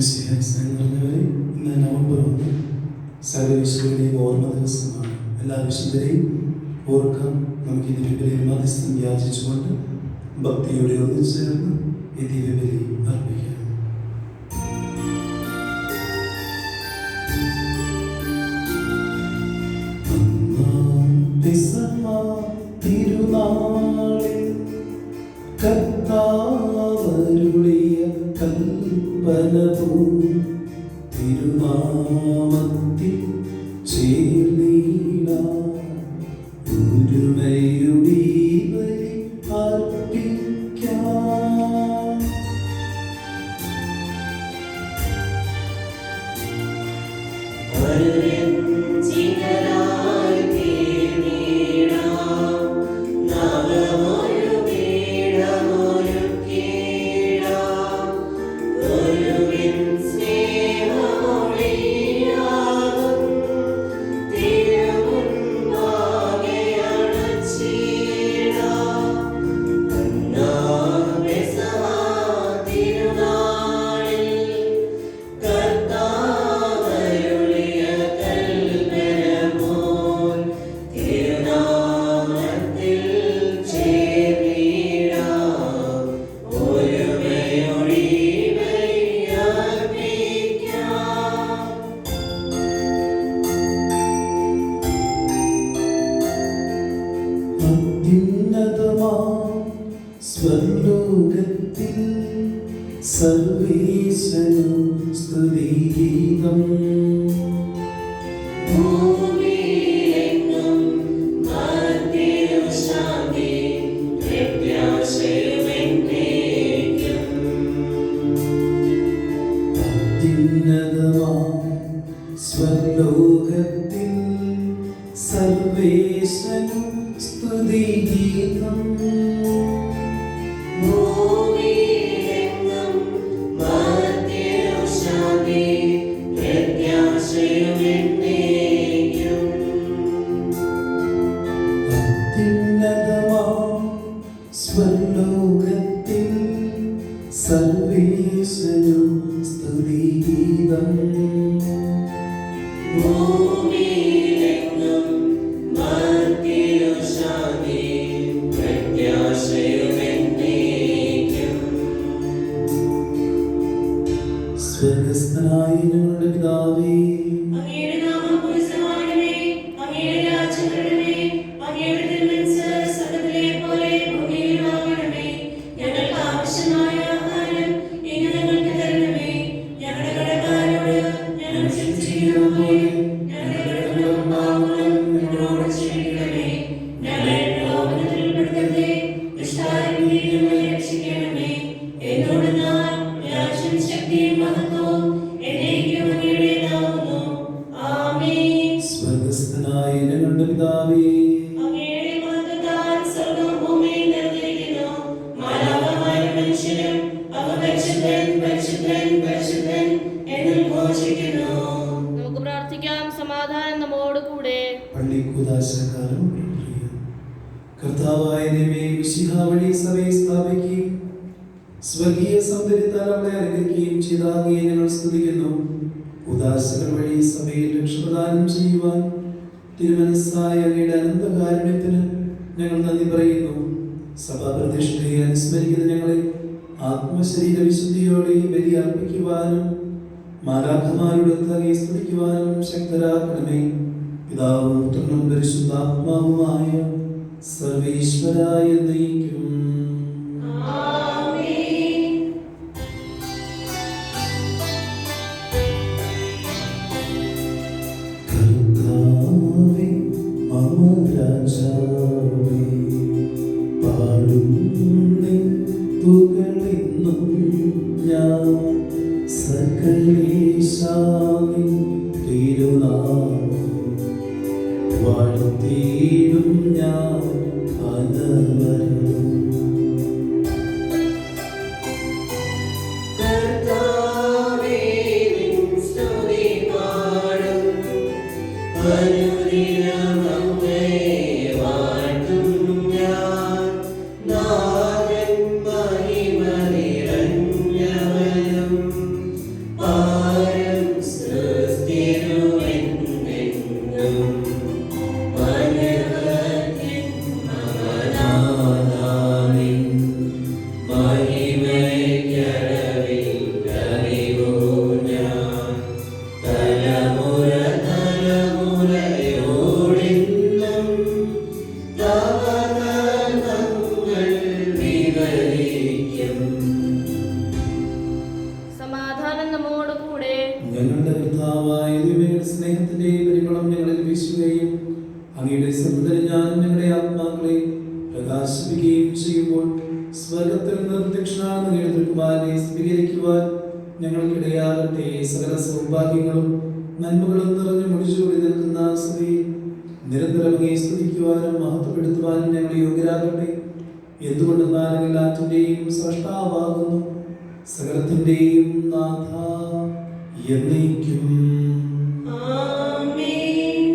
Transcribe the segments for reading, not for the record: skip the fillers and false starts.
നിറഞ്ഞവരെ, ഇന്ന് നവംബർ 1 സകലവിശുദ്ധരുടെയും ഓർമ്മ ദിവസമാണ്. എല്ലാ വിശുദ്ധരെയും ഓർക്കാം. നമുക്ക് ഈ ദിവ്യബലിയിൽ മധ്യസ്ഥം യാചിച്ചുകൊണ്ട് ഭക്തിയോടെ ഒന്നിച്ചേർന്ന് ഈ ദിവ്യബലി അർപ്പിക്കാം. തിരുനാളിൽ കർത്താവരുളിയ കൽപ്പനപോ തിരുനാമത്തിൽ ചേർന്നിടാം. ഒരുമയുടെ ബലി അർപ്പിക്കാം. സ്വർലോകത്തിൽ സർവേശനു സ്തുതിഗീതം. ഭൂമിയിലെങ്ങും മർത്യനു ശാന്തി, പ്രത്യാശയും എന്നേക്കും. അത്യുന്നതമാം സ്വർലോകത്തിൽ സർവേശനു സ്തുതിഗീതം. ഭൂമിയിലെങ്ങും മർത്യനു ശാന്തി, പ്രത്യാശയും എന്നേക്കും. അത്യുന്നതമാം സ്വർലോകത്തിൽ സർവേശനു സ്തുതിഗീതം. ഭൂമിയിലെങ്ങും മർത്യനു ശാന്തി, പ്രത്യാശയും എന്നേക്കും. സ്വർഗസ്ഥനായ ഞങ്ങളുടെ പിതാവേ, അങ്ങയുടെ നാമം പൂജിതമാകണമേ. അങ്ങയുടെ രാജ്യം വരണമേ. അങ്ങയുടെ തിരുമനസ്സ് സ്വർഗ്ഗത്തിലെ പോലെ ഭൂമിയിലുമാകണമേ. ഞങ്ങൾക്ക് ആവശ്യമായ ആഹാരം ഇന്ന് ഞങ്ങൾക്ക് തരണമേ. ഞങ്ങളുടെ കടക്കാരോട് ഞങ്ങൾ ക്ഷമിച്ചിരിക്കുന്നത് പോലെ ഞങ്ങളുടെ കടങ്ങളും പാപങ്ങളും ഞങ്ങളോട് ക്ഷമിക്കണമേ. ഞങ്ങളെ പ്രലോഭനത്തിൽ ഉൾപ്പെടുത്തരുതേ. ദുഷ്ടാരിൽ നിന്ന് ഞങ്ങളെ രക്ഷിക്കണമേ. എന്തുകൊണ്ടെന്നാൽ രാജ്യവും ശക്തിയും മഹത്വവും എന്നേക്കും അങ്ങയുടേതാകുന്നു. ആമേൻ. സ്വർഗസ്ഥനായ ഞങ്ങളുടെ പിതാവേ, അങ്ങയുടെ മഹത്വത്താൽ സ്വർഗ്ഗവും ഭൂമിയും നിറഞ്ഞിരിക്കുന്നു. മാലാഖമാരും മനുഷ്യരും അങ്ങ് പരിശുദ്ധൻ പരിശുദ്ധൻ പരിശുദ്ധൻ എന്ന് ഘോഷിക്കുന്നു. നമുക്ക് പ്രാർത്ഥിക്കാം. സമാധാനം നമ്മോട് കൂടെ. പള്ളിക്കൂദാശക്കാരും കർത്താവായ ദൈവമേ, മിശിഹ വഴി സഭയെ സ്ഥാപിക്കുകയും സ്വർഗീയ സൗന്ദര്യത്താൽ അവളെ അനുഗ്രഹിക്കുകയും ചെയ്ത അങ്ങയെ ഞങ്ങൾ സ്തുതിക്കുന്നു. ഉദാശകൾ വഴി സഭയിൽ രക്ഷപ്രദാനം ചെയ്യുവാൻ തിരുമനസ്സായ അങ്ങയുടെ അനന്തകാരുണ്യത്തിന് ഞങ്ങൾ നന്ദി പറയുന്നു. സഭാപ്രതിഷ്ഠയെ അനുസ്മരിക്കുന്ന ഞങ്ങളെ ആത്മശരീര വിശുദ്ധിയോടെ ബലി അർപ്പിക്കുവാനും മാലാഖമാരുടെ അങ്ങയെ സ്തുതിക്കുവാനും ശക്തരാക്കണമേ. പിതാവും പുത്രനും പരിശുദ്ധാത്മാവുമായ സർവേശ്വരായ നയിക്കും. ആമേൻ. കർത്താവേ, മമ രാജാവേ, പാടും നിൻ തുകಳೆന്നും ഞാൻ. സകലേശാമി തിരുനാമം വാഴ്ത്തിയിടും ഞാൻ അനവരതം. കർത്താവേ, നിൻ സ്തുതി പാടും. അനുദിനം അങ്ങയെ വാഴ്ത്തും ഞാൻ. നാഥൻ മഹിമ നിറഞ്ഞവനും സമാധാനം നമ്മോടുകൂടെ. ഞങ്ങളുടെ കർത്താവായ ദൈവമേ, സ്നേഹത്തിന്റെ പരിമളം ഞങ്ങളിൽ വീശുകയും അങ്ങയുടെ സമുദ്രം ഞാനും ഞങ്ങളുടെ ആത്മാക്കളെ പ്രകാശിപ്പിക്കുകയും ചെയ്യുമ്പോൾ സ്വർഗത്തിൽ നിന്ന് പ്രത്യക്ഷനാകുന്ന അങ്ങയുടെ തിരുക്കുമാരനെ സ്വീകരിക്കുവാൻ ഞങ്ങൾക്കിടയാകട്ടെ. സകല സൗഭാഗ്യങ്ങളും നന്മകളും നിറഞ്ഞു മുടിച്ചുകൂടി നിൽക്കുന്ന സ്ത്രീ നിരന്തരം അങ്ങയെ സ്തുതിക്കുവാനും മഹത്വപ്പെടുത്തുവാനും ഞങ്ങൾ യോഗ്യരാകട്ടെ. എന്തുകൊണ്ടെന്നാൽ എല്ലാറ്റിന്റെയും സ്രഷ്ടാവാകുന്നു, സകലത്തിന്റെയും നാഥ എന്നേക്കും. ആമേൻ.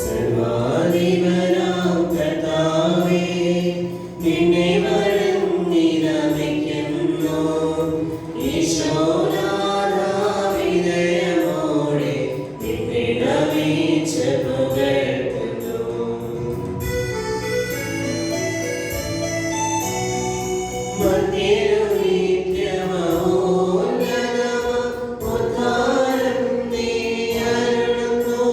സർവാധിപനാം കർത്താവേ, നിന്നെ വണങ്ങിനമിക്കുന്നു. ഈശോനാഥാ, വിനയമോടെ നിന്നെ നമിച്ച് പുകഴ്ത്തുന്നു. മധ്യരു നിത്യമഹോന്നതമാം ഉദ്ധാരം നീ അരുളുന്നു.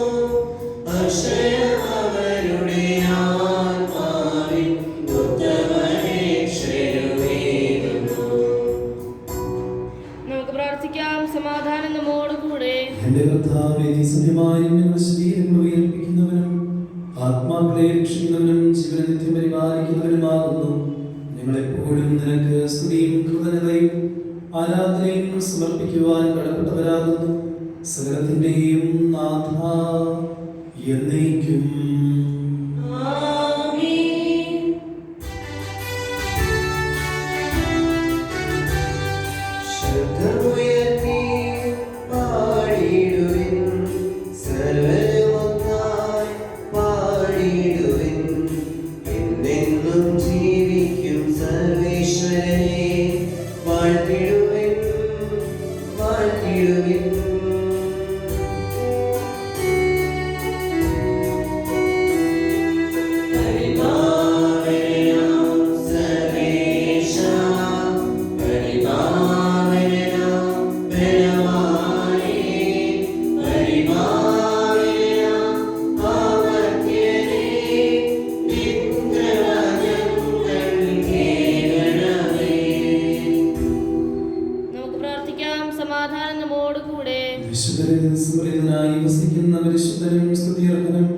അക്ഷയമവരുടെ ആത്മാവിൽ ഉത്തമരക്ഷയുമേകുന്നു. നമുക്ക് പ്രാർത്ഥിക്കാം. സമാധാനം നമ്മോടുകൂടെ. എന്റെ കർത്താവേ, നീ സത്യമായും ഞങ്ങളുടെ ശരീരങ്ങളെ ഉയർപ്പിക്കുന്നവനും ആത്മാക്കളെ രക്ഷിക്കുന്നവനും ജീവനെ നിത്യം പരിപാലിക്കുന്നവനുമാകുന്നു. ഞങ്ങളെപ്പോഴും നിനക്ക് സ്തുതിയും കൃതജ്ഞതയും ആരാധനയും സമർപ്പിക്കുവാൻ കടപ്പെട്ടവരാകുന്നു. സകലത്തിന്റെയും നാഥ എന്നേക്കും. ആമേൻ. ശബ്ദമുയർത്തി പാടിടുവിൻ, സർവ്വരുമൊന്നായി പാടിടുവിൻ. എന്നെന്നും ജീവിക്കും സർവേശ്വരനെ വാഴ്ത്തിടുവിൻ, വാഴ്ത്തിടുവിൻ. പരിപാവനാം സർവേശാ, പരിപാവനാം ബലവാനേ, പരിപാവനാം അമർത്യനേ, നിദ്രവചനങ്ങൾ കേൾക്കണമേ. നമുക്ക് പ്രാർത്ഥിക്കാം. സമാധാനം നമ്മോടുകൂടെ. വിശുദ്ധരിൽ സ്മൃതനായി വസിക്കുന്ന പരിശുദ്ധനും സ്തുതിയർഹനും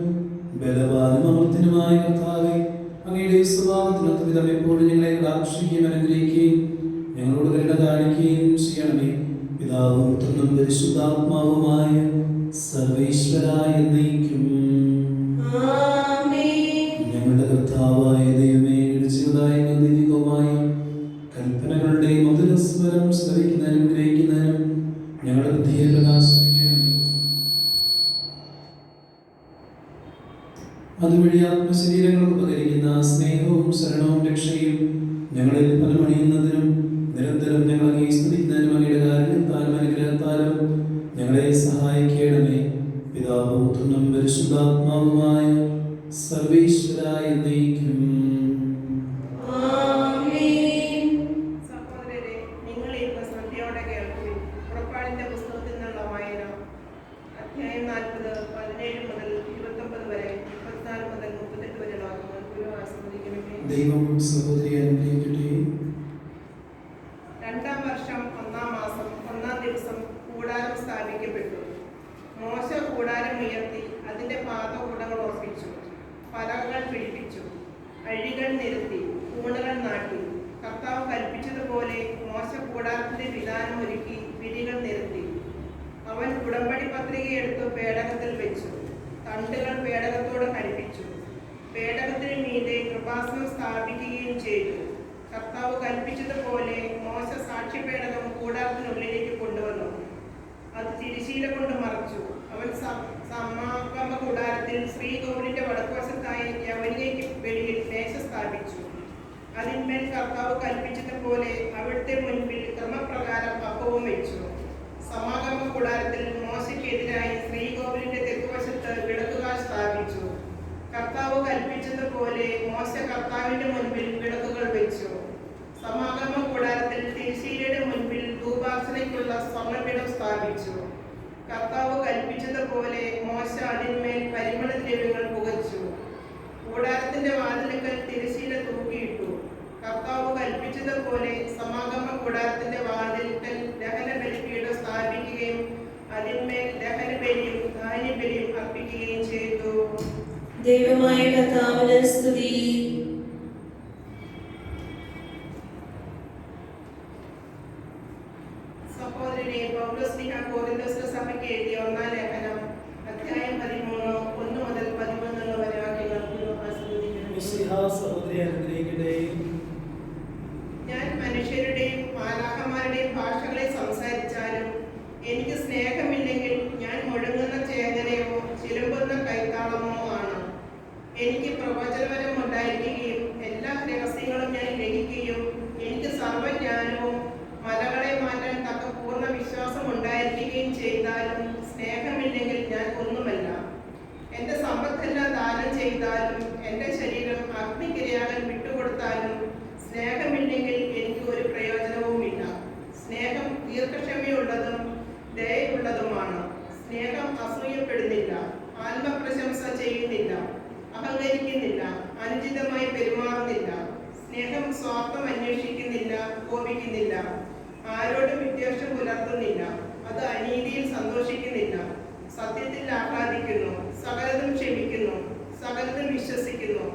ബലവാനും അമർത്യനുമായ കർത്താവേ, അങ്ങയുടെ സ്വഭാവത്തിനൊത്ത വിധം എപ്പോഴും ഞങ്ങളെ കടാക്ഷിക്കുകയും അനുഗ്രഹിക്കുകയും ഞങ്ങളോട് കരുണ കാണിക്കുകയും ചെയ്യണമേ. പിതാവും പുത്രനും പരിശുദ്ധാത്മാവുമായ സർവേശ്വരായ എന്നേക്കും. ആമേൻ. ഞങ്ങളുടെ കർത്താവായ ദൈവമേ, ജീവിതമായ ദൈവികവുമായ കൽപ്പനകളുടെ മധുരസ്വരം ശ്രവിക്കുന്നതിനും ഗ്രഹിക്കുന്നതിനും ഞങ്ങളുടെ ബുദ്ധിയെ പ്രകാശിപ്പിക്കണമേ. അതുവഴി ആത്മശരീരങ്ങൾക്ക് ഉപകരിക്കുന്ന സ്നേഹവും ശരണവും രക്ഷയും ഞങ്ങളിൽ ഫലമണിയുന്നതിനും നിരന്തരം ഞങ്ങൾ അങ്ങേ സ്തുതിക്കുന്നതിനും അങ്ങയുടെ കാരുണ്യത്താലും അനുഗ്രഹത്താലും ഞങ്ങളെ സഹായിക്കണമേ. പിതാവും പുത്രനും പരിശുദ്ധാത്മാവുമായ സർവേശ്വരായ എന്നേക്കും. ആമേൻ. സഹോദരരെ, നിങ്ങൾ ഇന്ന് ശ്രദ്ധയോടെ കേൾക്കുവിൻ. പുറപ്പാടിന്റെ പുസ്തകത്തിൽ നിന്നുള്ള വായന. അധ്യായം 40, 17 മുതൽ 29 വരെ, 34 മുതൽ 38 വരെയുള്ള വാക്യങ്ങൾ ഗുരു ആസ്വദിക്കണമേ. ദൈവം സഹോദരി അനുഗ്രഹിക്കട്ടെ. 2-ാം വർഷം 1-ാം മാസം 1-ാം ദിവസം കൂടാരം സ്ഥാപിക്കപ്പെട്ടു. മോശ കൂടാരം ഉയർത്തി അതിന്റെ പാദകൂടങ്ങൾ ഉറപ്പിച്ചു, പലകകൾ പിടിപ്പിച്ചു, അഴികൾ നിരത്തി, തൂണുകൾ നാട്ടി. കർത്താവ് കൽപ്പിച്ചതുപോലെ മോശ കൂടാരത്തിന്റെ വിധാനം ഒരുക്കി വിരികൾ നിരത്തി. അവൻ ഉടമ്പടി പത്രിക എടുത്ത് പേടകത്തിൽ വെച്ചു, തണ്ടുകൾ പേടകത്തോട് ഘടിപ്പിച്ചു. പേടകത്തിന് മീതെ കൃപാസനം സ്ഥാപിക്കുകയും ചെയ്തു. കർത്താവ് കൽപ്പിച്ചതുപോലെ മോശ സാക്ഷ്യപേടകം കൂടാരത്തിനുള്ളിലേക്ക് കൊണ്ടുവന്നു. അത് തിരശ്ശീല കൊണ്ട് മറച്ചു. അവൻ സമാഗമ കൂടാരത്തിൽ ശ്രീകോവിലിന്റെ വടക്കുവശത്തായി യവനികയ്ക്ക് വെളിയിൽ മേശ സ്ഥാപിച്ചു. അതിന്മേൽ കർത്താവ് കൽപ്പിച്ചതുപോലെ അവിടുത്തെ മുൻപിൽ ക്രമപ്രകാരം അപ്പവും വെച്ചു. സമാഗമ കൂടാരത്തിൽ മോശയ്ക്കെതിരായി ശ്രീകോവിലിന്റെ തെക്കുവശത്ത് വിളക്കുകൾ സ്ഥാപിച്ചു. കർത്താവ് കൽപ്പിച്ചതുപോലെ മോശ കർത്താവിന്റെ മുൻപിൽ വിളക്കുകൾ വെച്ചു. സമാഗമ കൂടാരത്തിൽ തിരുശീലയുടെ മുൻപിൽ ധൂപാർച്ചനയ്ക്കുള്ള സ്വർണ്ണപീഠം സ്ഥാപിച്ചു. കർത്താവ് കൽപ്പിച്ചതുപോലെ മോശ അതിന്മേൽ പരിമളദ്രവ്യങ്ങൾ പുകച്ചു. കൂടാരത്തിന്റെ വാതിലുകൾ തിരശ്ശീല തൂക്കിയിട്ടു. കൂടാരത്തിന്റെ വാതിൽക്കൽ ദഹന ബലിപീഠം സ്ഥാപിക്കുകയും അതിന്മേൽ ദഹനബലിയും ധാന്യബലിയും അർപ്പിക്കുകയും ചെയ്തു. ദൈവമായ കർത്താവിന് സ്തുതി. സഹോദരനെ, പൗലോസ്ലീഹ കൊരിന്ത്യരുടെ സഭയ്ക്ക് എഴുതിയ ഒന്നാം ലേഖനം അധ്യായം 13 1 മുതൽ 13 വരെ വാക്യങ്ങൾ ആസ്വദിക്കുന്നു. സഹോദരി അനുഗ്രഹിക്കട്ടെ. ഞാൻ മനുഷ്യരുടെയും മാലാഖമാരുടെയും ഭാഷകളിൽ സംസാരിച്ചാലും എനിക്ക് സ്നേഹമില്ലെങ്കിൽ ഞാൻ മുഴങ്ങുന്ന ചേതനയോ ചിലമ്പുന്ന കൈത്താളമോ ആണ്. എനിക്ക് പ്രവചനപരം ഉണ്ടായിരിക്കുകയും എല്ലാ രഹസ്യങ്ങളും ഞാൻ ഗ്രഹിക്കുകയും എനിക്ക് സർവജ്ഞാനവും മലകളെ മാറ്റാൻ തക്ക പൂർണ്ണ വിശ്വാസം ഉണ്ടായിരിക്കുകയും ചെയ്താലും സ്നേഹമില്ലെങ്കിൽ ഞാൻ ഒന്നുമല്ല. എൻ്റെ സമ്പത്തെല്ലാം ദാനം ചെയ്താലും എൻ്റെ ശരീരം അഗ്നിക്കിരയാകാൻ വിട്ടുകൊടുത്താലും സ്നേഹമില്ലെങ്കിൽ എനിക്ക് ഒരു പ്രയോജനവുമില്ല. സ്നേഹം ദീർഘക്ഷമയുള്ളതും ദയയുള്ളതുമാണ്. സ്നേഹം അസൂയപ്പെടുന്നില്ല, ആത്മപ്രശംസ ചെയ്യുന്നില്ല, അഹങ്കരിക്കുന്നില്ല, അനുചിതമായി പെരുമാറുന്നില്ല. സ്നേഹം സ്വാർത്ഥം അന്വേഷിക്കുന്നില്ല, കോപിക്കുന്നില്ല, ആരോടും വിദ്വേഷം പുലർത്തുന്നില്ല, അത് അനീതിയിൽ സന്തോഷിക്കുന്നില്ല, സത്യത്തിൽ ആഹ്ലാദിക്കുന്നു, സകലതും ക്ഷമിക്കുന്നു, സകലതും വിശ്വസിക്കുന്നു,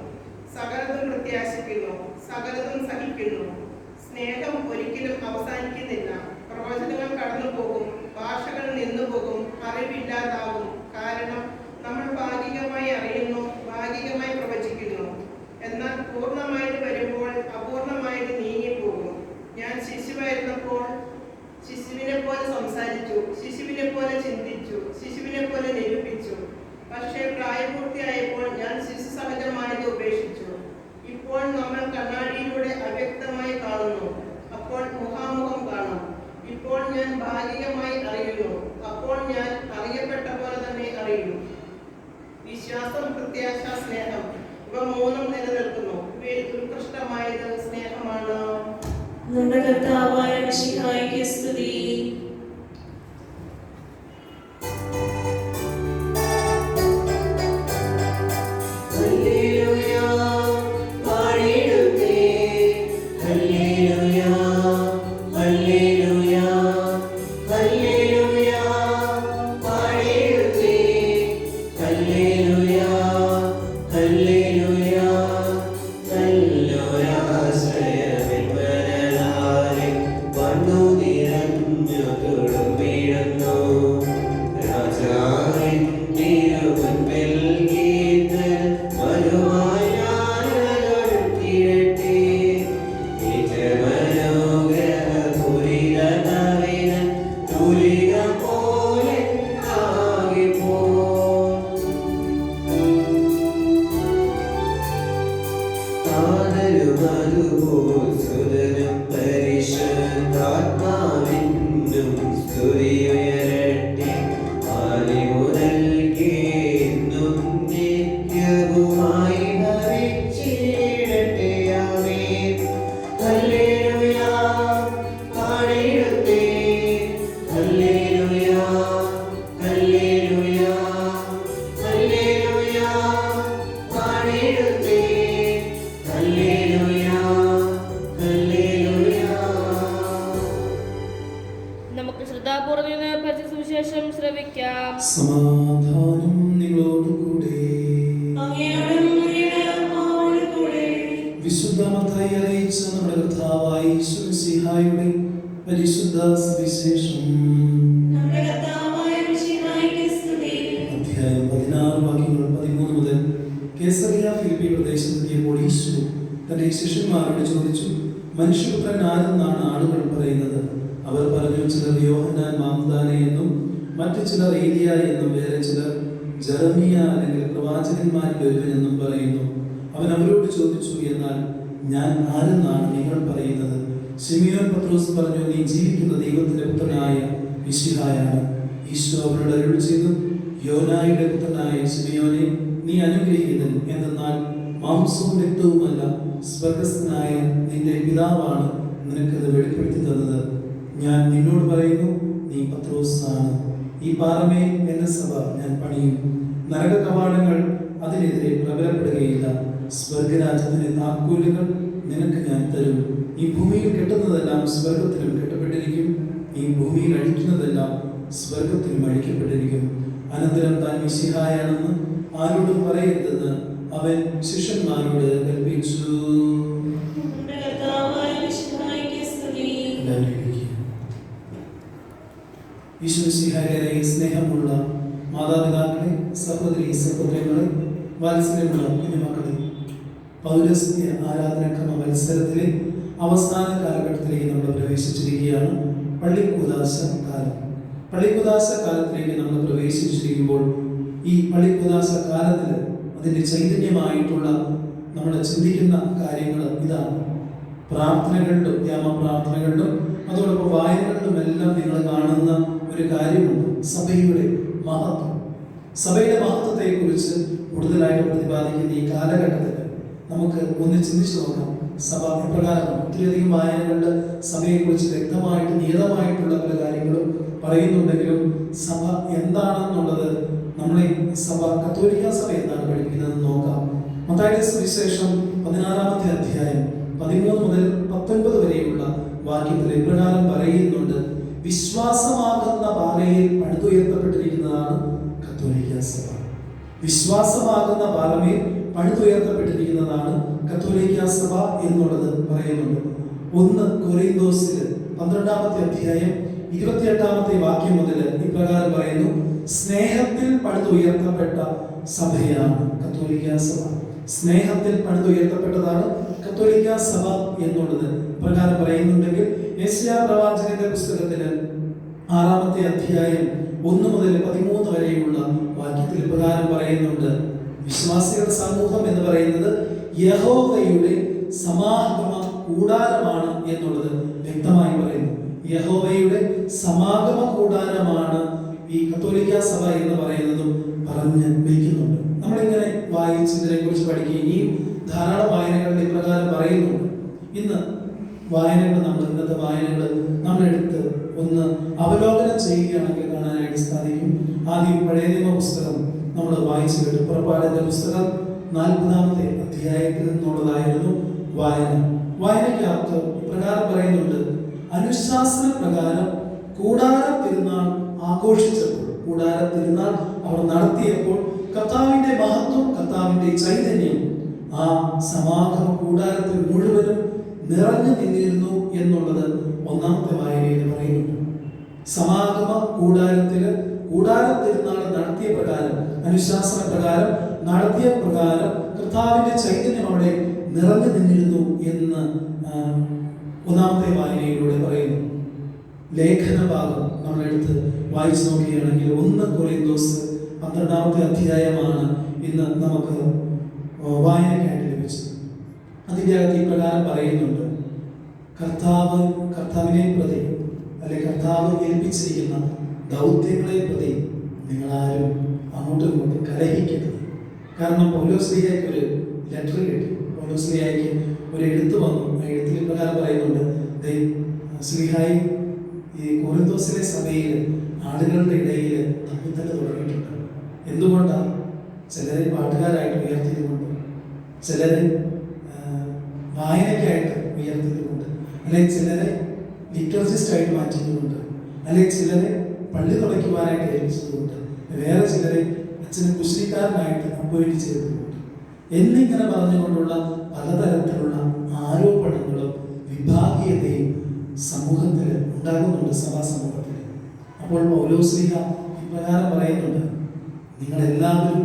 സകലതും പ്രത്യാശിക്കുന്നു, സകലതും സഹിക്കുന്നു. സ്നേഹം ഒരിക്കലും അവസാനിക്കുന്നില്ല. പ്രവചനങ്ങൾ കടന്നുപോകും, ഭാഷകൾ നിന്നുപോകും, അറിവില്ലാതാവും. കാരണം നമ്മൾ ഭാഗികമായി അറിയുന്നു, ഭാഗികമായി പ്രവചിക്കുന്നു. എന്നാൽ പൂർണ്ണമായത് വരുമ്പോൾ അപൂർണമായത് നീങ്ങിപ്പോകും. ഞാൻ ശിശുവായിരുന്നപ്പോൾ ശിശുവിനെ പോലെ സംസാരിച്ചു, ശിശുവിനെ പോലെ ചിന്തിച്ചു, ശിശുവിനെ പോലെ നിരൂപിച്ചു. പക്ഷേ പ്രായപൂർത്തിയായപ്പോൾ ഞാൻ ശിശു സഹജമായത് ഉപേക്ഷിച്ചു. ഇപ്പോൾ നമ്മൾ കണ്ണാടിയിലൂടെ അവ്യക്തമായി കാണുന്നു, അപ്പോൾ മുഖാമുഖം കാണും. ഇപ്പോൾ ഞാൻ ഭാഗികമായി അറിയുന്നു, അപ്പോൾ ഞാൻ അറിയപ്പെട്ട പോലെ തന്നെ അറിയുന്നു. വിശ്വാസം, പ്രത്യാശ, സ്നേഹം, ഇവ മൂന്നും നിലനിൽക്കുന്നു. ഇവയിൽ ഉത്കൃഷ്ടമായത് സ്നേഹമാണ്. നമ്മുടെ കർത്താവായ മിശിഹായ്ക്ക് സ്തുതി. ഹല്ലേലൂയ പാടിടുന്നേ, ഹല്ലേലൂയ ഹല്ലേലൂയ ഹല്ലേലൂയ പാടിടുന്നേ, ഹല്ലേലൂയ ഹല്ലേലൂയ നല്ലൊരാശ്രയമെന്മനതാലെ വന്നു നിറഞ്ഞു തുളുമ്പിടുന്നു. രാജാവിൻ തിരുമുൻപിൽ കീർത്തനം വരുവാൻ ഞാനൊരുക്കിയിടട്ടെ. നിജമനോഗ്രഹപൂരിതനവിന തൂലിക പോലെ ആകിപ്പോ. താതരുമതുപോൽ സുതനും പരിശുദ്ധാത്മാവിനും സ്തുതിയുയരട്ടെ. ആദിമുതൽക്കേന്നും നിത്യവുമായി ഭവിച്ചിടട്ടെ. ആമേൻ. ഹല്ലേലൂയ പാടിടുന്നേ, ഹല്ലേലൂയ ഹല്ലേലൂയ ഹല്ലേലൂയ പാടിടുന്നേ, ഹല്ലേലൂയ ഹല്ലേലൂയ. നമുക്ക് ശ്രദ്ധാപൂർവ്വം ഇന്ന് പരിശുദ്ധ സുവിശേഷം ശ്രവിക്കാം. സമാധാനം നിങ്ങളോടുകൂടെ. അങ്ങയോടും അങ്ങയുടെ ആത്മാവോടും കൂടെ. വിശുദ്ധ മത്തായി അറിയിച്ച നമ്മുടെ കർത്താവായ യേശു മിശിഹായുടെ പരിശുദ്ധ സുവിശേഷം നമ്മുടെ കർത്താവായ മിശിഹായ്ക്ക് സ്തുതി. അധ്യായം 16 വാക്യങ്ങൾ 13 മുതൽ. കേസറിയ ഫിലിപ്പി പ്രദേശത്തെത്തിയപ്പോൾ യേശു തന്റെ ശിഷ്യന്മാരോട് ചോദിച്ചു, മനുഷ്യപുത്രൻ ആരെന്നാണ് ആളുകൾ പറയുന്നത്? അവർ പറഞ്ഞു, ചിലർ യോഹന്നാൻ മാംദാനെ എന്നും മറ്റു ചിലർ ഏലിയ എന്നും വേറെ ചിലർ ജെറമിയ അല്ലെങ്കിൽ പ്രവാചകന്മാരിൽ ഒരുവനെന്നും പറയുന്നു. അവൻ അവരോട് ചോദിച്ചു, എന്നാൽ ഞാൻ ആരെന്നാണ് നിങ്ങൾ പറയുന്നത്? ശിമിയോൻ പത്രോസ് പറഞ്ഞു, നീ ജീവിക്കുന്ന ദൈവത്തിന്റെ പുത്രനായ മിശിഹായാണ്. ഈശോ അവരോട് അരുളി ചെയ്തു, യോനായുടെ പുത്രനായ ശിമിയോനെ, നീ അനുഗ്രഹീതൻ. എന്തെന്നാൽ മാംസവും രക്തവുമല്ല, സ്വർഗ്ഗസ്ഥനായ നിന്റെ പിതാവാണ് നിനക്കത് വെളിപ്പെടുത്തി തന്നത്. ഞാൻ നിന്നോട് പറയുന്നു, നീ പത്രോസാണ്. ഈ പാറമേൽ എന്ന സഭ ഞാൻ പണിയും. നരക കവാടങ്ങൾ അതിനെതിരെ പ്രബലപ്പെടുകയില്ല. സ്വർഗരാജ്യത്തിന്റെ താക്കോലുകൾ നിനക്ക് ഞാൻ തരും. ഈ ഭൂമിയിൽ കെട്ടുന്നതെല്ലാം സ്വർഗത്തിലും കെട്ടപ്പെട്ടിരിക്കും, ഈ ഭൂമിയിൽ അഴിക്കുന്നതെല്ലാം സ്വർഗത്തിലും അഴിക്കപ്പെട്ടിരിക്കും. അനന്തരം താൻ മിശിഹായാണെന്ന് ആരോടും പറയരുതെന്ന് അവൻ ശിഷ്യന്മാരോട് കൽപ്പിച്ചു. നമ്മുടെ കർത്താവായ മിശിഹായ്ക്ക് സ്തുതി. ഈശോമിശിഹായുടെ സ്നേഹമുള്ള മാതാപിതാക്കളെ, സഹോദരി സഹോദരങ്ങളെ, വാത്സല്യമുള്ള കുഞ്ഞുമക്കളെ, പൗരസ്ത്യ ആരാധനക്രമ മത്സരത്തിലെ അവസാന കാലഘട്ടത്തിലേക്ക് നമ്മൾ പ്രവേശിച്ചിരിക്കുകയാണ്. പള്ളിക്കുദാശ കാലം. പള്ളിക്കുദാശ കാലത്തിലേക്ക് നമ്മൾ പ്രവേശിച്ചിരിക്കുമ്പോൾ ഈ പള്ളിക്കുദാശ കാലത്തിൽ അതിൻ്റെ ചൈതന്യമായിട്ടുള്ള നമ്മൾ ചിന്തിക്കുന്ന കാര്യങ്ങൾ ഇതാണ്. പ്രാർത്ഥനകളിലും ധ്യാനപ്രാർത്ഥനകളിലും അതോടൊപ്പം വായനകളിലും എല്ലാം നിങ്ങൾ കാണുന്ന ഒരു കാര്യമുണ്ട്, സഭയുടെ മഹത്വം. സഭയുടെ മഹത്വത്തെക്കുറിച്ച് കൂടുതലായിട്ട് പ്രതിപാദിക്കുന്ന ഈ കാലഘട്ടത്തിൽ നമുക്ക് ഒന്ന് ചിന്തിച്ചു നോക്കാം. സഭ ഇപ്രകാരമാണ്. ഒത്തിരിയധികം വായനകളുടെ സഭയെക്കുറിച്ച് വ്യക്തമായിട്ട് നിയതമായിട്ടുള്ള പല കാര്യങ്ങളും പറയുന്നുണ്ടെങ്കിലും സഭ എന്താണെന്നുള്ളത് നമ്മളെ സഭ കത്തോലിക്ക സഭ എന്താണ് പഠിപ്പിക്കുന്നത് നോക്കാം. മത്തായിയുടെ സുവിശേഷം 16-ാമത്തെ അധ്യായം 13 മുതൽ 19 വരെയുള്ള വാക്യത്തിൽ ഇപ്രകാരം പറയുന്നുണ്ട്: വിശ്വാസമാകുന്ന പാറയിൽ പണിതുയർത്തപ്പെട്ടിരിക്കുന്നതാണ് കത്തോലിക്ക സഭ. വിശ്വാസമാകുന്ന പാറമേൽ പണിതുയർത്തപ്പെട്ടിരിക്കുന്നതാണ് കത്തോലിക്ക സഭ എന്നുള്ളത് പറയുന്നുണ്ട്. 1 കൊരിന്തോസിൽ 12-ാമത്തെ അധ്യായം 28-ാമത്തെ വാക്യം മുതൽ ഇപ്രകാരം പറയുന്നു: സ്നേഹത്തിൽ പണിതുയർത്തപ്പെട്ട സഭയാണ് കത്തോലിക്ക സഭ. സ്നേഹത്തിൽ പണിതുയർത്തപ്പെട്ടതാണ് കത്തോലിക്ക സഭ എന്നുള്ളത് പ്രകാരം പറയുന്നുണ്ടെങ്കിൽ യെശയ്യാ പ്രവാചകന്റെ പുസ്തകത്തില് 6-ാമത്തെ അധ്യായം 1 മുതൽ 13 വരെയുള്ള വാക്യത്തിൽ പ്രകാരം പറയുന്നുണ്ട്: വിശ്വാസികളുടെ സമൂഹം എന്ന് പറയുന്നത് യഹോവയുടെ സമാഗമ കൂടാരമാണ് എന്നുള്ളത് വ്യക്തമായി പറയുന്നു. യഹോവയുടെ സമാഗമ കൂടാരമാണ് ഈ കത്തോലിക്ക സഭ എന്ന് പറയുന്നതും പറഞ്ഞ് വയ്ക്കുന്നുണ്ട്. നമ്മളിങ്ങനെ വായിച്ച് ഇതിനെക്കുറിച്ച് പഠിക്കുകയും ഇനിയും ധാരാളം വായനകളിൽ ഇപ്രകാരം പറയുന്നുണ്ട്. ഇന്ന് വായനകൾ ഇന്നത്തെ വായനകൾ നമ്മളെടുത്ത് ഒന്ന് അവലോകനം ചെയ്യുകയാണെങ്കിൽ കാണാനായിട്ട് സാധിക്കും. ആദ്യം പഴയ നിയമ പുസ്തകം നമ്മൾ വായിച്ചു കേട്ടു. പുറപ്പാടിന്റെ പുസ്തകം 40-ാമത്തെ അധ്യായത്തിൽ നിന്നുള്ളതായിരുന്നു വായന. വായനയ്ക്കകത്ത് പ്രകാരം പറയുന്നുണ്ട്: അനുശാസന പ്രകാരം കൂടാര തിരുനാൾ ആഘോഷിച്ചപ്പോൾ, കൂടാര തിരുനാൾ അവർ നടത്തിയപ്പോൾ കർത്താവിന്റെ മഹത്വം, കർത്താവിന്റെ ചൈതന്യം ആ സമാഗമ കൂടാരത്തിൽ മുഴുവനും നിറഞ്ഞു നിന്നിരുന്നു എന്നുള്ളത് 1-ാമത്തെ വായനയിൽ പറയുന്നുണ്ട്. സമാഗമ കൂടാരത്തില് കൂടാര തിരുനാൾ നടത്തിയ പ്രകാരം, അനുശാസന പ്രകാരം നടത്തിയ പ്രകാരം കർത്താവിന്റെ ചൈതന്യം അവിടെ നിറഞ്ഞു നിന്നിരുന്നു എന്ന് 1-ാമത്തെ വായനയിലൂടെ പറയുന്നു. ലേഖന ഭാഗം നമ്മളെടുത്ത് വായിച്ചു നോക്കുകയാണെങ്കിൽ 1 കൊരിന്തോസ് 12-ാമത്തെ അധ്യായമാണ് ഇന്ന് നമുക്ക് വായനയ്ക്കായിട്ട് ലഭിച്ചത്. അതിൻ്റെ അകത്ത് ഇപ്രകാരം പറയുന്നുണ്ട്: കർത്താവിനെ പ്രതി അല്ലെ കർത്താവ് ഏൽപ്പിച്ചിരിക്കുന്ന ദൗത്യങ്ങളെ പ്രതി നിങ്ങളാരും അങ്ങോട്ടും ഇങ്ങോട്ടും കലഹിക്കരുത്. കാരണം പൗലോസ്ലീഹയ്ക്ക് ഒരു ലെറ്റർ കിട്ടി, പൗലോസ്ലീഹയ്ക്ക് ഒരു എഴുത്ത് വന്നു. ആ എഴുത്തിൽ പ്രകാരം പറയുന്നുണ്ട്: സ്ലീഹായി ഈ കൊരിന്തോസിലെ സഭയിൽ ആളുകളുടെ ഇടയിൽ തമ്മിത്തല്ല് തുടങ്ങിയിട്ടുണ്ട്. എന്തുകൊണ്ടാണ്? ചിലരെ പാട്ടുകാരായിട്ട് ഉയർത്തിയതുകൊണ്ട്, ചിലരെ വായനയ്ക്കായിട്ട് ഉയർത്തിയതുകൊണ്ട്, അല്ലെങ്കിൽ ചിലരെ ലിറ്റർജിസ്റ്റായിട്ട് മാറ്റിയതുകൊണ്ട്, അല്ലെങ്കിൽ ചിലരെ പള്ളി തുടയ്ക്കുവാനായിട്ട് ഏൽപ്പിച്ചതുകൊണ്ട്, വേറെ ചിലരെ അച്ഛനെ കുശലിക്കാരനായിട്ട് അപ്പോയിന്റ് ചെയ്തതുകൊണ്ട് എന്നിങ്ങനെ പറഞ്ഞുകൊണ്ടുള്ള പലതരത്തിലുള്ള ആരോപണങ്ങളും വിഭാഗീയതയും സമൂഹത്തിൽ ഉണ്ടാകുന്നുണ്ട്, സഭാ സമൂഹത്തിൽ. അപ്പോൾ പൗലോസ്ലീഹ ഇപ്രകാരം പറയുന്നുണ്ട്: നിങ്ങളെല്ലാവരും